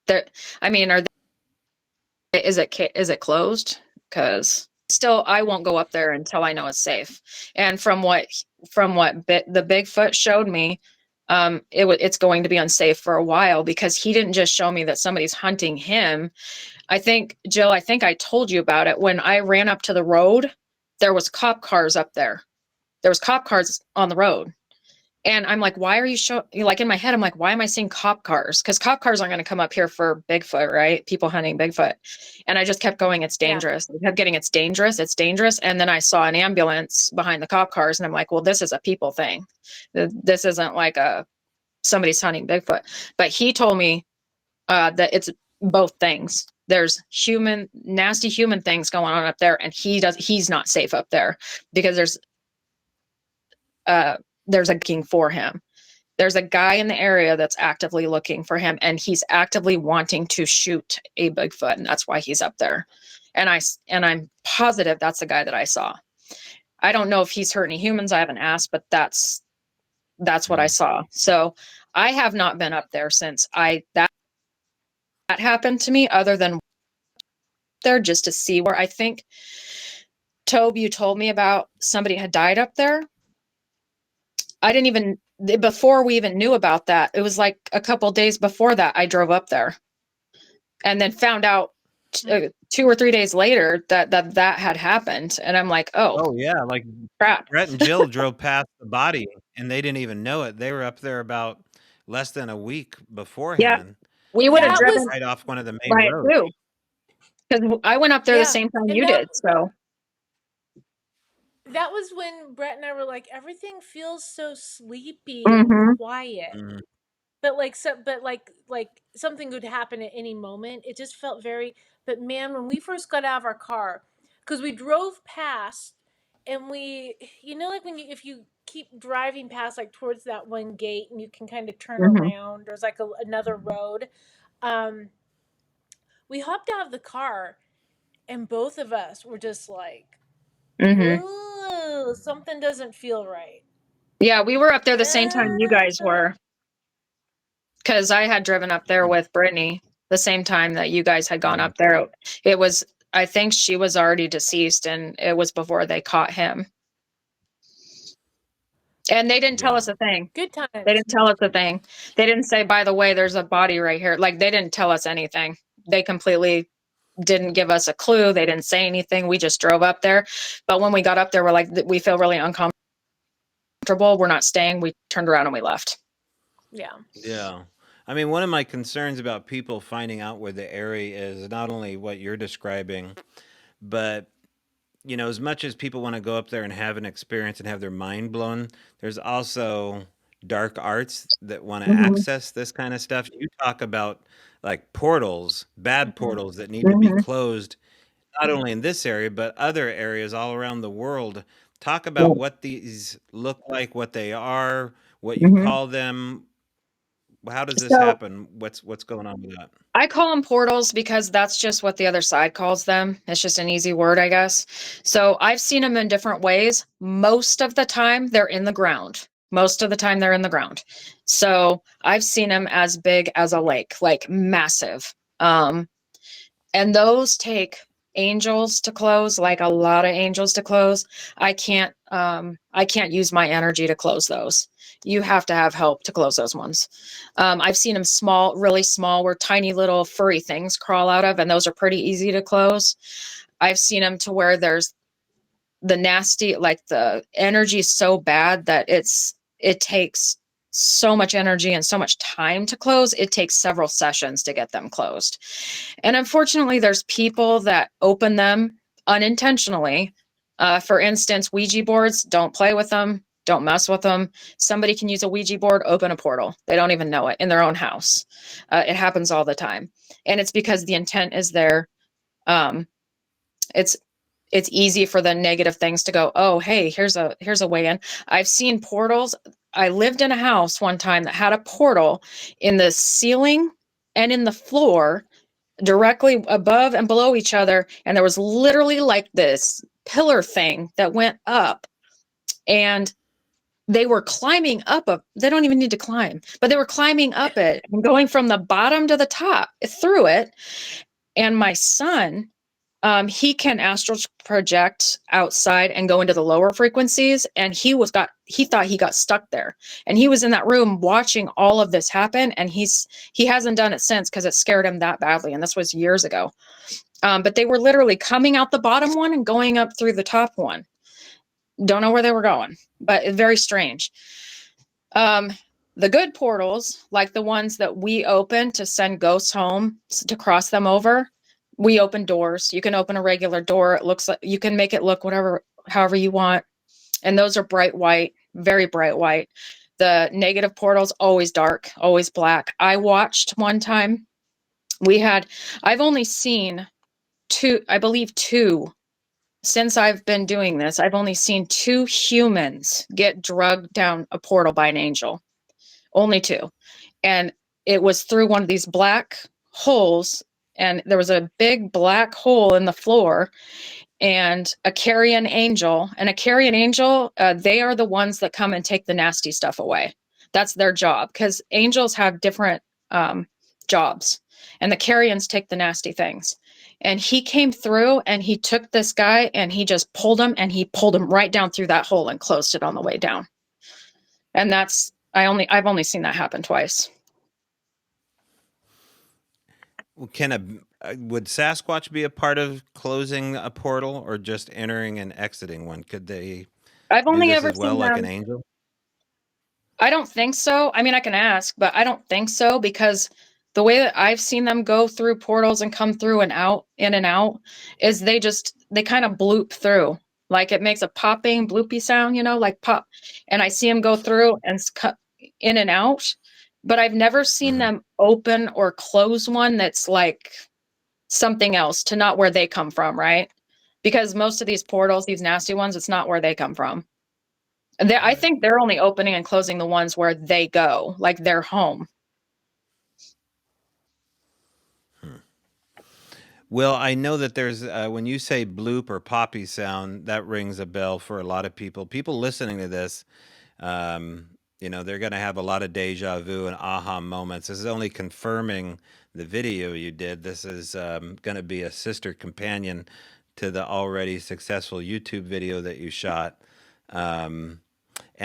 Speaker 1: that I mean, is it closed? Because still, I won't go up there until I know it's safe. And from what the Bigfoot showed me, it's going to be unsafe for a while because he didn't just show me that somebody's hunting him. I think, Jill, I think I told you about it when I ran up to the road. There was cop cars up there. There was cop cars on the road. And I'm like, why are you like in my head, I'm like, why am I seeing cop cars? Because cop cars aren't going to come up here for Bigfoot, right? People hunting Bigfoot. And I just kept going, it's
Speaker 3: Yeah.
Speaker 1: dangerous. I kept getting, it's dangerous, it's dangerous. And then I saw an ambulance behind the cop cars, and I'm like, well, this is a people thing. This isn't like somebody's hunting Bigfoot. But he told me that it's both things. There's nasty human things going on up there, and he's not safe up there because there's a king for him. There's a guy in the area that's actively looking for him, and he's actively wanting to shoot a Bigfoot, and that's why he's up there. And I'm positive that's the guy that I saw. I don't know if he's hurt any humans. I haven't asked, but that's what I
Speaker 2: Mm.
Speaker 1: saw. So I have not been up there since that happened to me, other than there just to see where I think Tobe, you told me about somebody had died up there. I didn't even before we even knew about that. It was like a couple days before that I drove up there and then found out
Speaker 3: Hmm.
Speaker 1: 2 or 3 days later that had happened, and I'm like, oh
Speaker 2: Oh yeah, like
Speaker 1: crap.
Speaker 2: Brett and Jill drove past the body and they didn't even know it. They were up there about less than a week
Speaker 1: Yeah,
Speaker 2: beforehand,
Speaker 1: we would have
Speaker 3: That
Speaker 2: and
Speaker 3: was,
Speaker 1: driven
Speaker 2: right off one of the main
Speaker 1: by it
Speaker 2: roads.
Speaker 1: too, because I went up there the
Speaker 3: yeah.
Speaker 1: same time
Speaker 3: And
Speaker 1: you did. So
Speaker 3: that was when Brett and I were like, everything feels so sleepy and
Speaker 1: hmm
Speaker 3: quiet.
Speaker 2: Mm,
Speaker 3: But like so but like something could happen at any moment. It just felt very, but man, when we first got out of our car, because we drove past and like when if you keep driving past like towards that one gate and you can kind of turn
Speaker 1: hmm
Speaker 3: around, there's like another road. Um we hopped out of the car and both of us were just like,
Speaker 1: hmm
Speaker 3: ooh, something doesn't feel right.
Speaker 1: yeah, we were up there the same time you guys
Speaker 3: Uh,
Speaker 1: were, because I had driven up there with Brittany the same time that you guys had gone
Speaker 2: mm,
Speaker 1: up there. It was, I think she was already deceased, and it was before they caught him. And they didn't tell
Speaker 2: yeah,
Speaker 1: us a thing.
Speaker 3: Good
Speaker 1: They
Speaker 3: times.
Speaker 1: didn't tell us a thing. They didn't say, by the way, there's a body right here. Like, they didn't tell us anything. They completely didn't give us a clue. They didn't say anything. We just drove up there. But when we got up there, we're like, we feel really uncomfortable. We're not staying. We turned around and we left.
Speaker 3: Yeah.
Speaker 2: yeah. I mean, one of my concerns about people finding out where the area is not only what you're describing, but as much as people want to go up there and have an experience and have their mind blown, there's also dark arts that want to
Speaker 1: Hmm.
Speaker 2: access this kind of stuff. You talk about like portals, bad
Speaker 3: Hmm.
Speaker 2: portals that need to be
Speaker 1: Hmm.
Speaker 2: closed, not only in this area, but other areas all around the world. Talk
Speaker 1: Yeah.
Speaker 2: about what these look like, what they are, what you
Speaker 1: Hmm.
Speaker 2: call them. How does this
Speaker 1: So
Speaker 2: happen? What's going on with that?
Speaker 1: I call them portals because that's just what the other side calls them. It's just an easy word, I guess. So I've seen them in different ways. Most of the time, they're in the ground. Most of the time, they're in the ground. So I've seen them as big as a lake, like massive. And those take angels to close, like a lot of angels to close. I can't use my energy to close those. You have to have help to close those ones. I've seen them small, really small, where tiny little furry things crawl out of, and those are pretty easy to close. I've seen them to where there's the nasty, like the energy is so bad that it takes so much energy and so much time to close. It takes several sessions to get them closed. And unfortunately, there's people that open them unintentionally. For instance, Ouija boards, don't play with them. Don't mess with them. Somebody can use a Ouija board, open a portal. They don't even know it in their own house. It happens all the time. And it's because the intent is there. Um, it's easy for the negative things to go, oh, hey, here's a way in. I've seen portals. I lived in a house one time that had a portal in the ceiling and in the floor, directly above and below each other. And there was literally like this pillar thing that went up, and they were climbing up they don't even need to climb, but they were climbing up it and going from the bottom to the top through it. And my son, he can astral project outside and go into the lower frequencies. And he thought he got stuck there. And he was in that room watching all of this happen. And he hasn't done it since because it scared him that badly. And this was years ago. But they were literally coming out the bottom one and going up through the top one. Don't know where they were going, but it's very strange. The good portals, like the ones that we open to send ghosts home, to cross them over, we open doors. You can open a regular door. It looks like you can make it look however you want. And those are bright white, very bright white. The negative portals, always dark, always black. I watched one time. I've only seen two, I believe two. Since I've been doing this, I've only seen 2 humans get drugged down a portal by an angel. Only 2. And it was through one of these black holes, and there was a big black hole in the floor, and a carrion angel. And a carrion angel, they are the ones that come and take the nasty stuff away. That's their job, because angels have different jobs, and the carrions take the nasty things. And he came through and he took this guy and he just pulled him, and he pulled him right down through that hole and closed it on the way down. And I've only seen that happen twice.
Speaker 2: Would Sasquatch be a part of closing a portal or just entering and exiting one? Could they
Speaker 1: I've
Speaker 2: do
Speaker 1: only
Speaker 2: this
Speaker 1: ever
Speaker 2: as well
Speaker 1: seen
Speaker 2: like
Speaker 1: them.
Speaker 2: an angel?
Speaker 1: I don't think so. I mean, I can ask, but I don't think so, because the way that I've seen them go through portals and come through and out, in and out, is they kind of bloop through. Like it makes a popping, bloopy sound, like pop. And I see them go through and cut in and out, but I've never seen them open or close one that's like something else, to not where they come from, right? Because most of these portals, these nasty ones, it's not where they come from. I think they're only opening and closing the ones where they go, like their home.
Speaker 2: Well, I know that there's when you say bloop or poppy sound, that rings a bell for a lot of people. People listening to this, they're going to have a lot of deja vu and aha moments. This is only confirming the video you did. This is going to be a sister companion to the already successful YouTube video that you shot. And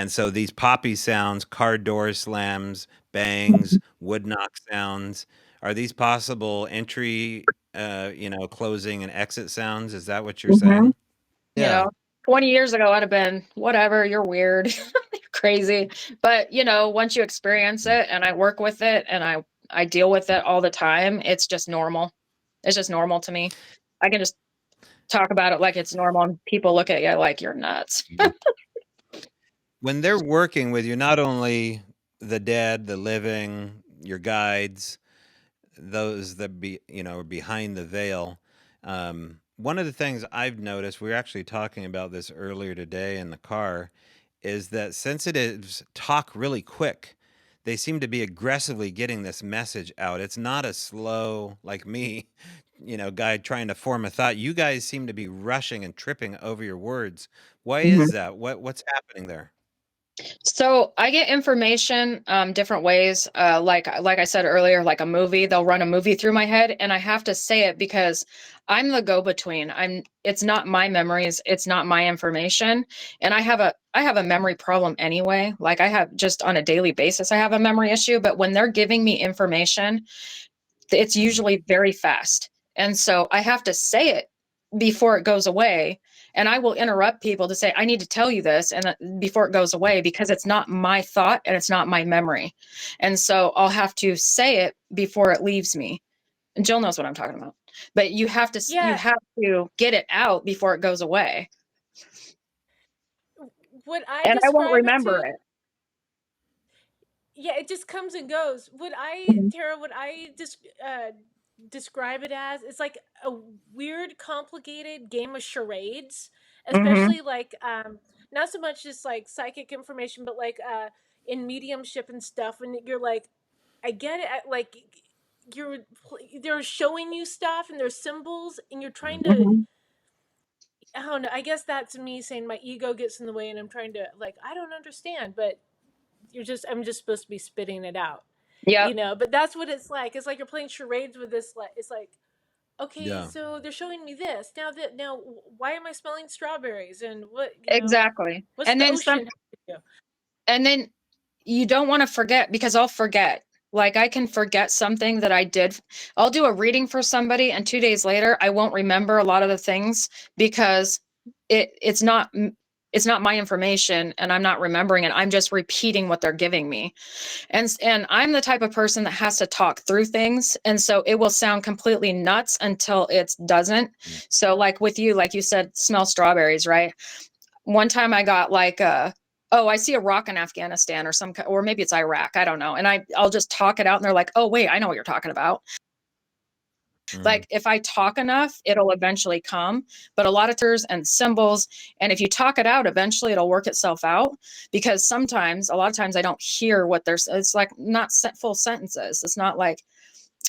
Speaker 2: so these poppy sounds, car door slams, bangs, wood knock sounds, are these possible entry, closing and exit sounds? Is that what you're
Speaker 1: Mhm.
Speaker 2: saying?
Speaker 1: You
Speaker 4: Yeah.
Speaker 1: know, 20 years ago, I'd have been, whatever, you're weird, you're crazy. But, once you experience it and I work with it and I deal with it all the time, it's just normal. It's just normal to me. I can just talk about it like it's normal, and people look at you like you're nuts.
Speaker 2: When they're working with you, not only the dead, the living, your guides, those that are behind the veil. One of the things I've noticed, we were actually talking about this earlier today in the car, is that sensitives talk really quick. They seem to be aggressively getting this message out. It's not a slow, like me, guy trying to form a thought. You guys seem to be rushing and tripping over your words. Why is that? What's happening there?
Speaker 1: So I get information different ways. Like I said earlier, like a movie, they'll run a movie through my head, and I have to say it because I'm the go-between. It's not my memories, it's not my information. And I have a memory problem anyway. Like I have, just on a daily basis, I have a memory issue, but when they're giving me information, it's usually very fast. And so I have to say it before it goes away. And I will interrupt people to say, I need to tell you this, and before it goes away, because it's not my thought and it's not my memory. And so I'll have to say it before it leaves me. And Jill knows what I'm talking about. But you have to get it out before it goes away.
Speaker 3: Would I
Speaker 1: and I won't
Speaker 3: describe it
Speaker 1: remember
Speaker 3: to?
Speaker 1: it.
Speaker 3: Yeah, it just comes and goes. Would I,
Speaker 1: Mhm.
Speaker 3: Tara? Would I describe it as it's like a weird, complicated game of charades,
Speaker 1: Mhm.
Speaker 3: especially like not so much just like psychic information, but like in mediumship and stuff. And you're like, I get it. Like you're they're showing you stuff and there's symbols, and you're trying to.
Speaker 1: Mhm.
Speaker 3: I don't know. I guess that's me saying my ego gets in the way, and I'm trying to like I don't understand, but I'm just supposed to be spitting it out,
Speaker 1: Yep.
Speaker 3: but that's what it's like. It's like you're playing charades with this, like it's like, okay,
Speaker 2: Yeah.
Speaker 3: so they're showing me this now, why am I smelling strawberries, and what,
Speaker 1: Exactly.
Speaker 3: what's the ocean have to do?
Speaker 1: And then you don't want to forget, because I'll forget. Like I can forget something that I did. I'll do a reading for somebody and 2 days later I won't remember a lot of the things because it's not my information and I'm not remembering it. I'm just repeating what they're giving me. And I'm the type of person that has to talk through things, and so it will sound completely nuts until it doesn't.
Speaker 2: Mm.
Speaker 1: So like with you, like you said, smell strawberries, right? One time I got like oh, I see a rock in Afghanistan or maybe it's Iraq, I don't know, and I'll just talk it out and they're like, oh wait, I know what you're talking about.
Speaker 2: Mm.
Speaker 1: Like if I talk enough it'll eventually come, but a lot of terms and symbols, and if you talk it out eventually it'll work itself out, because a lot of times I don't hear what there's, it's like not full sentences. It's not like,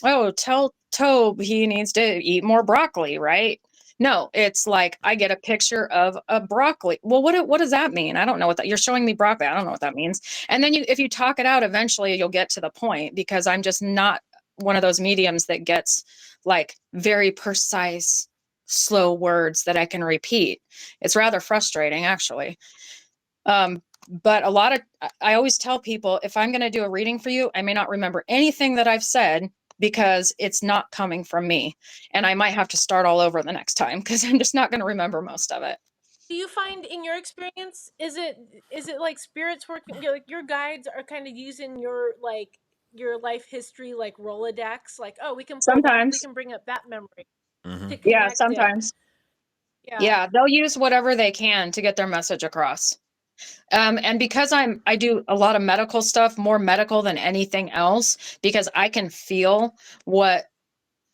Speaker 1: oh, tell Tobe he needs to eat more broccoli, right? No, it's like I get a picture of a broccoli. Well, what does that mean? I don't know what that, you're showing me broccoli. I don't know what that means. And then if you talk it out, eventually you'll get to the point, because I'm just not one of those mediums that gets like very precise, slow words that I can repeat. It's rather frustrating, actually. But I always tell people, if I'm going to do a reading for you, I may not remember anything that I've said because it's not coming from me. And I might have to start all over the next time because I'm just not going to remember most of it.
Speaker 3: Do you find in your experience, is it like spirits working, like your guides are kind of using your like your life history, like Rolodex, like, oh, we can pull that, we
Speaker 1: Sometimes.
Speaker 3: can bring up that memory
Speaker 2: Mm-hmm.
Speaker 3: to
Speaker 1: Yeah,
Speaker 3: connect it?
Speaker 1: sometimes.
Speaker 3: Yeah.
Speaker 1: Yeah, they'll use whatever they can to get their message across. And because I do a lot of medical stuff, more medical than anything else, because I can feel what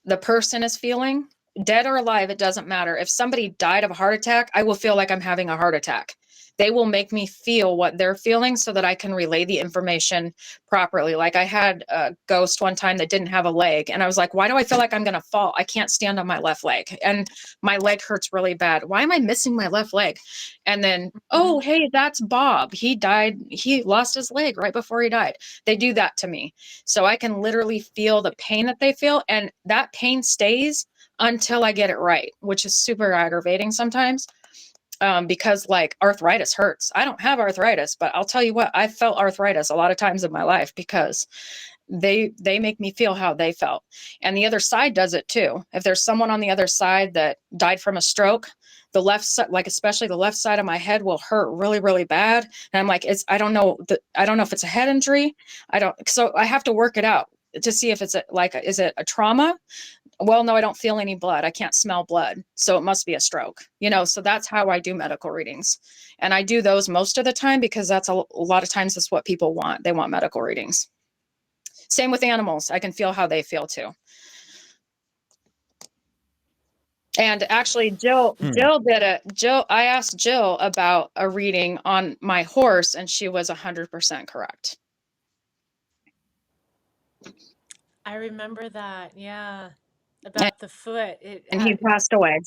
Speaker 1: the person is feeling, dead or alive, it doesn't matter. If somebody died of a heart attack, I will feel like I'm having a heart attack. They will make me feel what they're feeling so that I can relay the information properly. Like I had a ghost one time that didn't have a leg, and I was like, why do I feel like I'm going to fall? I can't stand on my left leg, and my leg hurts really bad. Why am I missing my left leg? And then,
Speaker 3: Mhm.
Speaker 1: oh, hey, that's Bob. He died. He lost his leg right before he died. They do that to me. So I can literally feel the pain that they feel, and that pain stays until I get it right, which is super aggravating sometimes. Because like arthritis hurts. I don't have arthritis, but I'll tell you what, I've felt arthritis a lot of times in my life because they make me feel how they felt. And the other side does it too. If there's someone on the other side that died from a stroke, the left side, like especially the left side of my head, will hurt really, really bad. And I'm like, I don't know if it's a head injury. So I have to work it out to see if it's is it a trauma? Well, no, I don't feel any blood. I can't smell blood. So it must be a stroke, so that's how I do medical readings. And I do those most of the time because that's a lot of times that's what people want. They want medical readings. Same with animals. I can feel how they feel too. And actually,
Speaker 2: Hmm.
Speaker 1: I asked Jill about a reading on my horse, and she was 100% correct.
Speaker 3: I remember that. Yeah. About the foot. It
Speaker 1: And he
Speaker 3: had,
Speaker 1: passed away.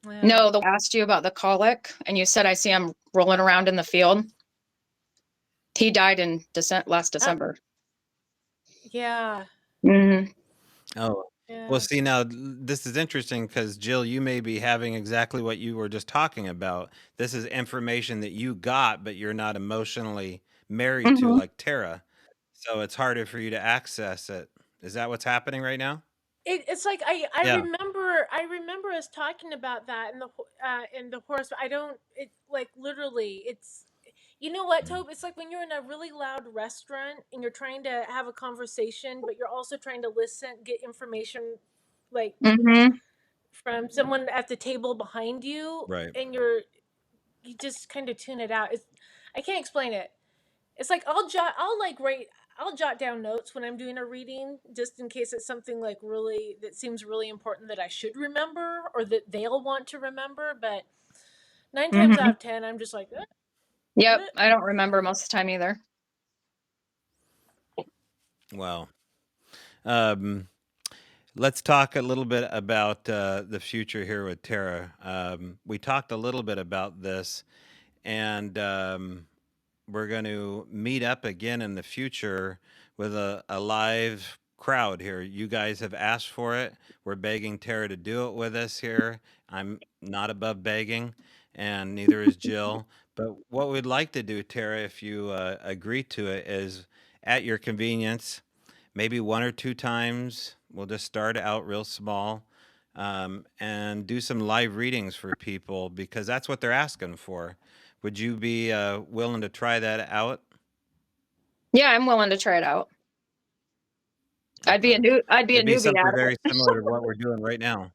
Speaker 3: yeah.
Speaker 1: No, I asked you about the colic, and you said I see him rolling around in the field. He died in last
Speaker 3: Uh,
Speaker 1: December.
Speaker 3: yeah.
Speaker 1: Hmm.
Speaker 2: Oh, well,
Speaker 3: Yeah.
Speaker 2: see, now this is interesting because Jill, you may be having exactly what you were just talking about. This is information that you got, but you're not emotionally married to,
Speaker 1: Hmm.
Speaker 2: like Tara. So it's harder for you to access it. Is that what's happening right now?
Speaker 3: It's like I
Speaker 2: Yeah.
Speaker 3: remember us talking about that in the horse. But I don't. It like literally. It's, you know what,
Speaker 2: Mm.
Speaker 3: Tobe? It's like when you're in a really loud restaurant and you're trying to have a conversation, but you're also trying to listen, get information, like
Speaker 1: Hmm.
Speaker 3: from someone at the table behind you,
Speaker 2: Right.
Speaker 3: and you just kind of tune it out. I can't explain it. It's like I'll jot down notes when I'm doing a reading just in case it's something like really that seems really important that I should remember or that they'll want to remember, but 9 times out
Speaker 1: Hmm.
Speaker 3: of 10 I'm just like,
Speaker 1: Yep.
Speaker 3: eh.
Speaker 1: I don't remember most of the time either.
Speaker 2: Well, um, let's talk a little bit about the future here with Tara. We talked a little bit about this, and we're going to meet up again in the future with a live crowd here. You guys have asked for it. We're begging Tara to do it with us here. I'm not above begging, and neither is Jill. But what we'd like to do, Tara, if you agree to it, is at your convenience, maybe one or two times. We'll just start out real small and do some live readings for people because that's what they're asking for. Would you be willing to try that out?
Speaker 1: Yeah, I'm willing to try it out. I'd be
Speaker 2: Okay.
Speaker 1: a
Speaker 2: It'd be
Speaker 1: newbie
Speaker 2: something
Speaker 1: at
Speaker 2: very
Speaker 1: it.
Speaker 2: similar to what we're doing right now.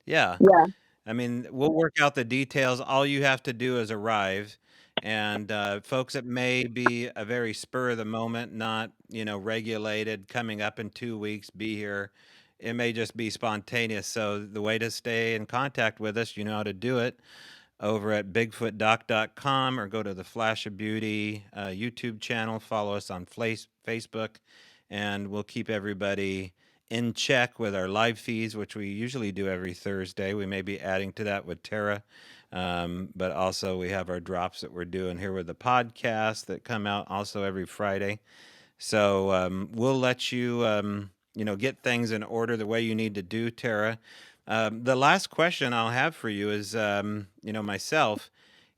Speaker 2: Yeah.
Speaker 1: Yeah.
Speaker 2: I mean, we'll work out the details. All you have to do is arrive. And folks, it may be a very spur of the moment, not, regulated, coming up in 2 weeks, be here. It may just be spontaneous. So the way to stay in contact with us, you know how to do it over at bigfootdoc.com or go to the Flash of Beauty YouTube channel. Follow us on Facebook, and we'll keep everybody in check with our live feeds, which we usually do every Thursday. We may be adding to that with Tara. But also, we have our drops that we're doing here with the podcast that come out also every Friday. So we'll let you, get things in order the way you need to do, Tara. The last question I'll have for you is, myself,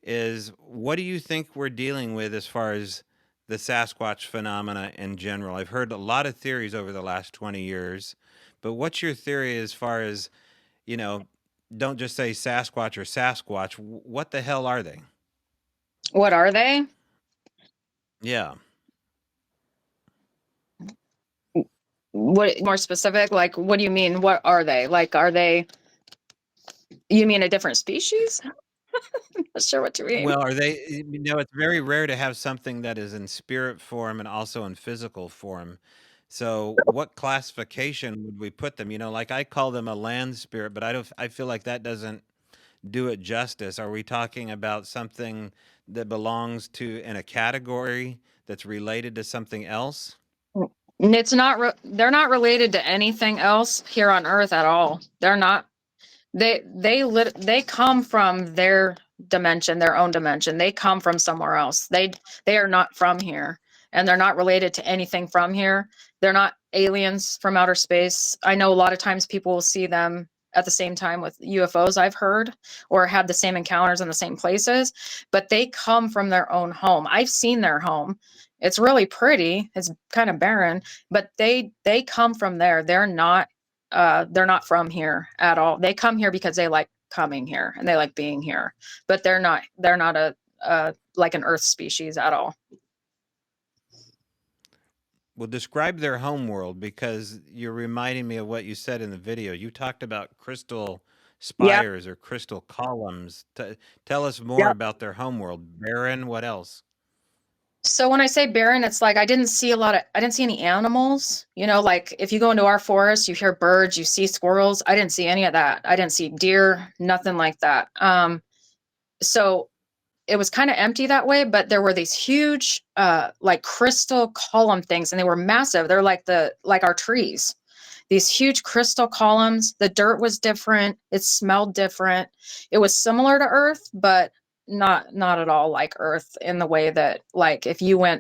Speaker 2: is what do you think we're dealing with as far as the Sasquatch phenomena in general? I've heard a lot of theories over the last 20 years, but what's your theory as far as, you know, don't just say Sasquatch or Sasquatch. What the hell are they?
Speaker 1: What are they?
Speaker 2: Yeah.
Speaker 1: What more specific? Like, what do you mean? What are they? Like, are they? You mean a different species? Not sure what you mean.
Speaker 2: Well, are they, it's very rare to have something that is in spirit form and also in physical form. So what classification would we put them? Like I call them a land spirit, but I feel like that doesn't do it justice. Are we talking about something that belongs to in a category that's related to something else?
Speaker 1: It's not. They're not related to anything else here on Earth at all. They're not. They come from their dimension, their own dimension. They come from somewhere else. They are not from here, and they're not related to anything from here. They're not aliens from outer space. I know a lot of times people will see them at the same time with UFOs, I've heard, or had the same encounters in the same places, but they come from their own home. I've seen their home. It's really pretty. It's kind of barren, but they come from there. They're not from here at all. They come here because they like coming here and they like being here, but they're not a like an earth species at all.
Speaker 2: Well, describe their home world because you're reminding me of what you said in the video. You talked about crystal
Speaker 1: Yeah.
Speaker 2: spires or crystal columns. Tell us more
Speaker 1: Yeah.
Speaker 2: about their home world. Barren, what else?
Speaker 1: So when I say barren, it's like I didn't see any animals. Like if you go into our forest, you hear birds, you see squirrels. I didn't see any of that. I didn't see deer, nothing like that. So it was kind of empty that way, but there were these huge like crystal column things, and they were massive. They're like our trees. These huge crystal columns. The dirt was different. It smelled different. It was similar to Earth, but not at all like Earth in the way that, like, if you were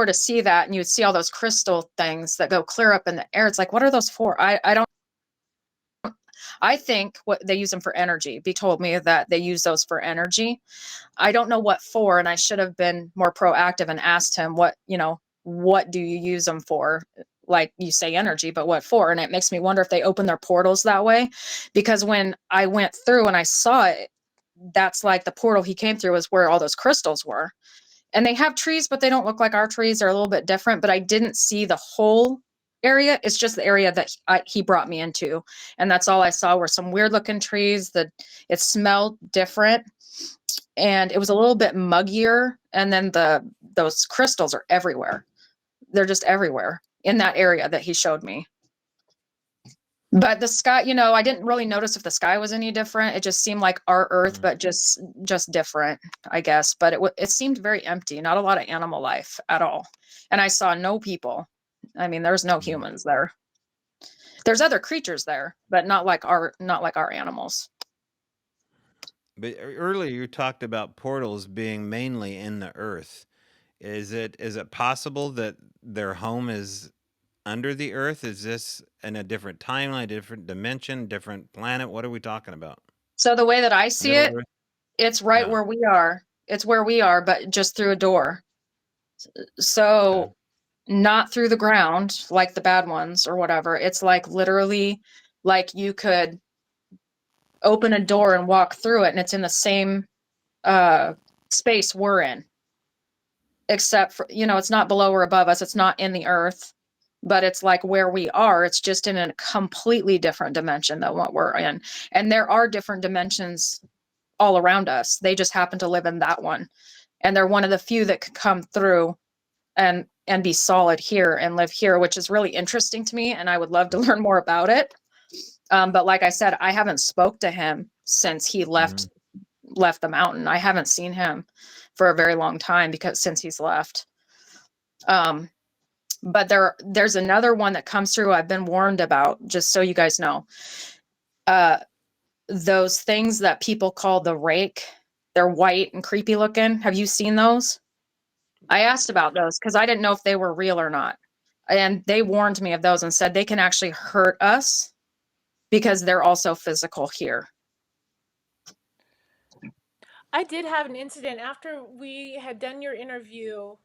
Speaker 1: to see that and you would see all those crystal things that go clear up in the air, it's like, what are those for? I don't. I think what they use them for energy. B told me that they use those for energy. I don't know what for, and I should have been more proactive and asked him what do you use them for? Like, you say energy, but what for? And it makes me wonder if they open their portals that way, because when I went through and I saw it, that's like the portal he came through was where all those crystals were. And they have trees, but they don't look like our trees. They're a little bit different, but I didn't see the whole area. It's just the area that he brought me into. And that's all I saw were some weird looking trees that it smelled different. and it was a little bit muggier. And then those crystals are everywhere. They're just everywhere in that area that he showed me. But the sky, I didn't really notice if the sky was any different. It just seemed like our Earth, but just different, I guess. But it seemed very empty, not a lot of animal life at all. And I saw no people. I mean, there's no humans there. There's other creatures there, but not like our animals.
Speaker 2: But earlier you talked about portals being mainly in the earth. Is it possible that their home is under the earth? Is this in a different timeline, different dimension, different planet? What are we talking about?
Speaker 1: So the way that I see
Speaker 2: Middle
Speaker 1: it,
Speaker 2: Earth?
Speaker 1: it's right
Speaker 2: Yeah.
Speaker 1: where we are. It's where we are, but just through a door.
Speaker 2: Okay.
Speaker 1: So not through the ground like the bad ones or whatever. It's like literally like you could open a door and walk through it, and it's in the same space we're in, except for, it's not below or above us. It's not in the earth, but it's like where we are. It's just in a completely different dimension than what we're in. And there are different dimensions all around us. They just happen to live in that one. And they're one of the few that could come through and be solid here and live here, which is really interesting to me. And I would love to learn more about it. But like I said, I haven't spoke to him since he left the mountain. I haven't seen him for a very long time since he's left. But there's another one that comes through I've been warned about, just so you guys know. Those things that people call the rake, they're white and creepy looking. Have you seen those? I asked about those because I didn't know if they were real or not. And they warned me of those and said they can actually hurt us because they're also physical here.
Speaker 3: I did have an incident after we had done your interview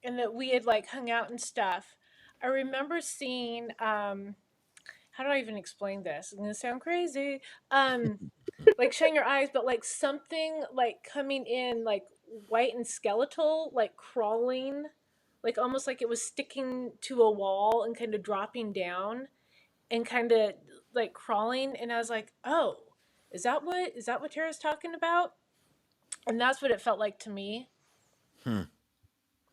Speaker 3: and that we had like hung out and stuff. I remember seeing how do I even explain this? It's gonna sound crazy. Like shine your eyes, but like something like coming in like white and skeletal, like crawling, like almost like it was sticking to a wall and kind of dropping down and kind of like crawling. And I was like, oh, is that what Tara's talking about? And that's what it felt like to me.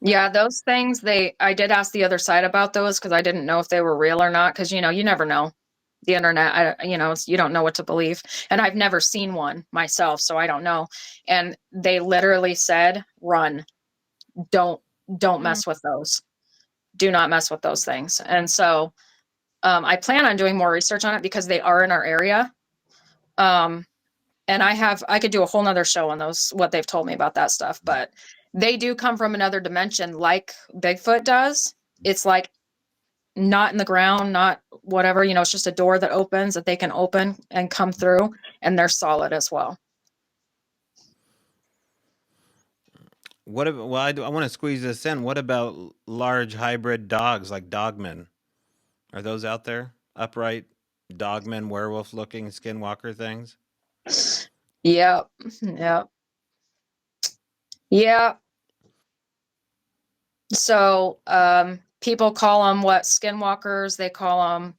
Speaker 1: Yeah, those things, I did ask the other side about those because I didn't know if they were real or not. Because, you never know. The internet, you don't know what to believe. And I've never seen one myself, so I don't know. And they literally said, run. Don't mess with those. Do not mess with those things. And so I plan on doing more research on it because they are in our area. And I could do a whole nother show on those, what they've told me about that stuff, but they do come from another dimension like Bigfoot does. It's like not in the ground, not whatever, it's just a door that opens that they can open and come through, and they're solid as well.
Speaker 2: Well, I want to squeeze this in. What about large hybrid dogs like dogmen? Are those out there? Upright dogmen, werewolf looking skinwalker things?
Speaker 1: Yep. Yep. Yeah. So, people call them skinwalkers, they call them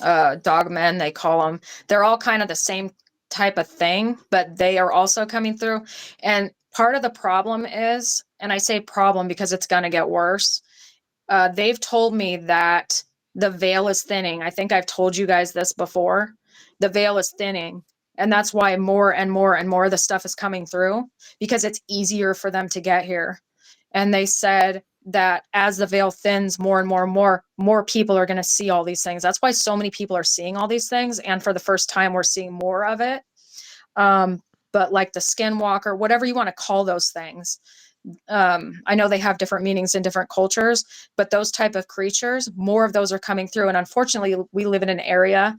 Speaker 1: dogmen, they're all kind of the same type of thing, but they are also coming through. And part of the problem is, and I say problem because it's going to get worse, they've told me that the veil is thinning. I think I've told you guys this before. The veil is thinning, and that's why more and more and more of the stuff is coming through, because it's easier for them to get here. And they said that as the veil thins more and more and more people are going to see all these things. That's why so many people are seeing all these things, and for the first time we're seeing more of it. But like the skinwalker, whatever you want to call those things, I know they have different meanings in different cultures, but those type of creatures, more of those are coming through. And unfortunately, we live in an area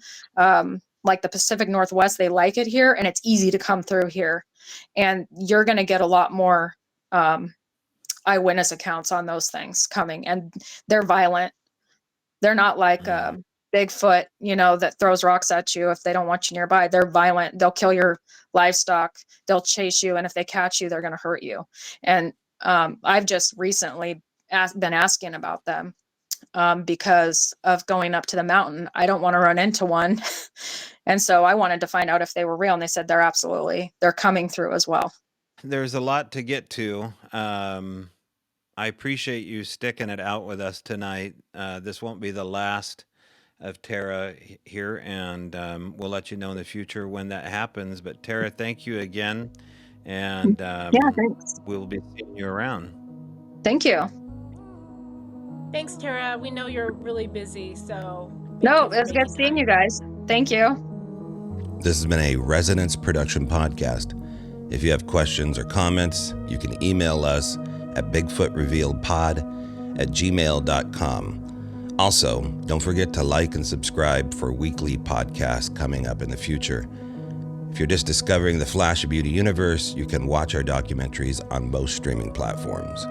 Speaker 1: like the Pacific Northwest. They like it here, and it's easy to come through here. And you're going to get a lot more eyewitness accounts on those things coming, and they're violent. They're not like Bigfoot, that throws rocks at you if they don't want you nearby. They're violent. They'll kill your livestock. They'll chase you, and if they catch you, they're going to hurt you. And I've just recently been asking about them. because of going up to the mountain. I don't want to run into one. And so I wanted to find out if they were real. And they said they're coming through as well.
Speaker 2: There's a lot to get to. I appreciate you sticking it out with us tonight. This won't be the last of Tara here, and we'll let you know in the future when that happens. But Tara, thank you again, and
Speaker 1: Thanks.
Speaker 2: we'll be seeing you around.
Speaker 1: Thank you.
Speaker 3: Thanks, Tara. We know you're really busy, so
Speaker 1: No, it was good seeing you guys. Thank you.
Speaker 4: This has been a Resonance Production podcast. If you have questions or comments, you can email us at bigfootrevealedpod@gmail.com. Also, don't forget to like and subscribe for weekly podcasts coming up in the future. If you're just discovering the Flash of Beauty universe, you can watch our documentaries on most streaming platforms.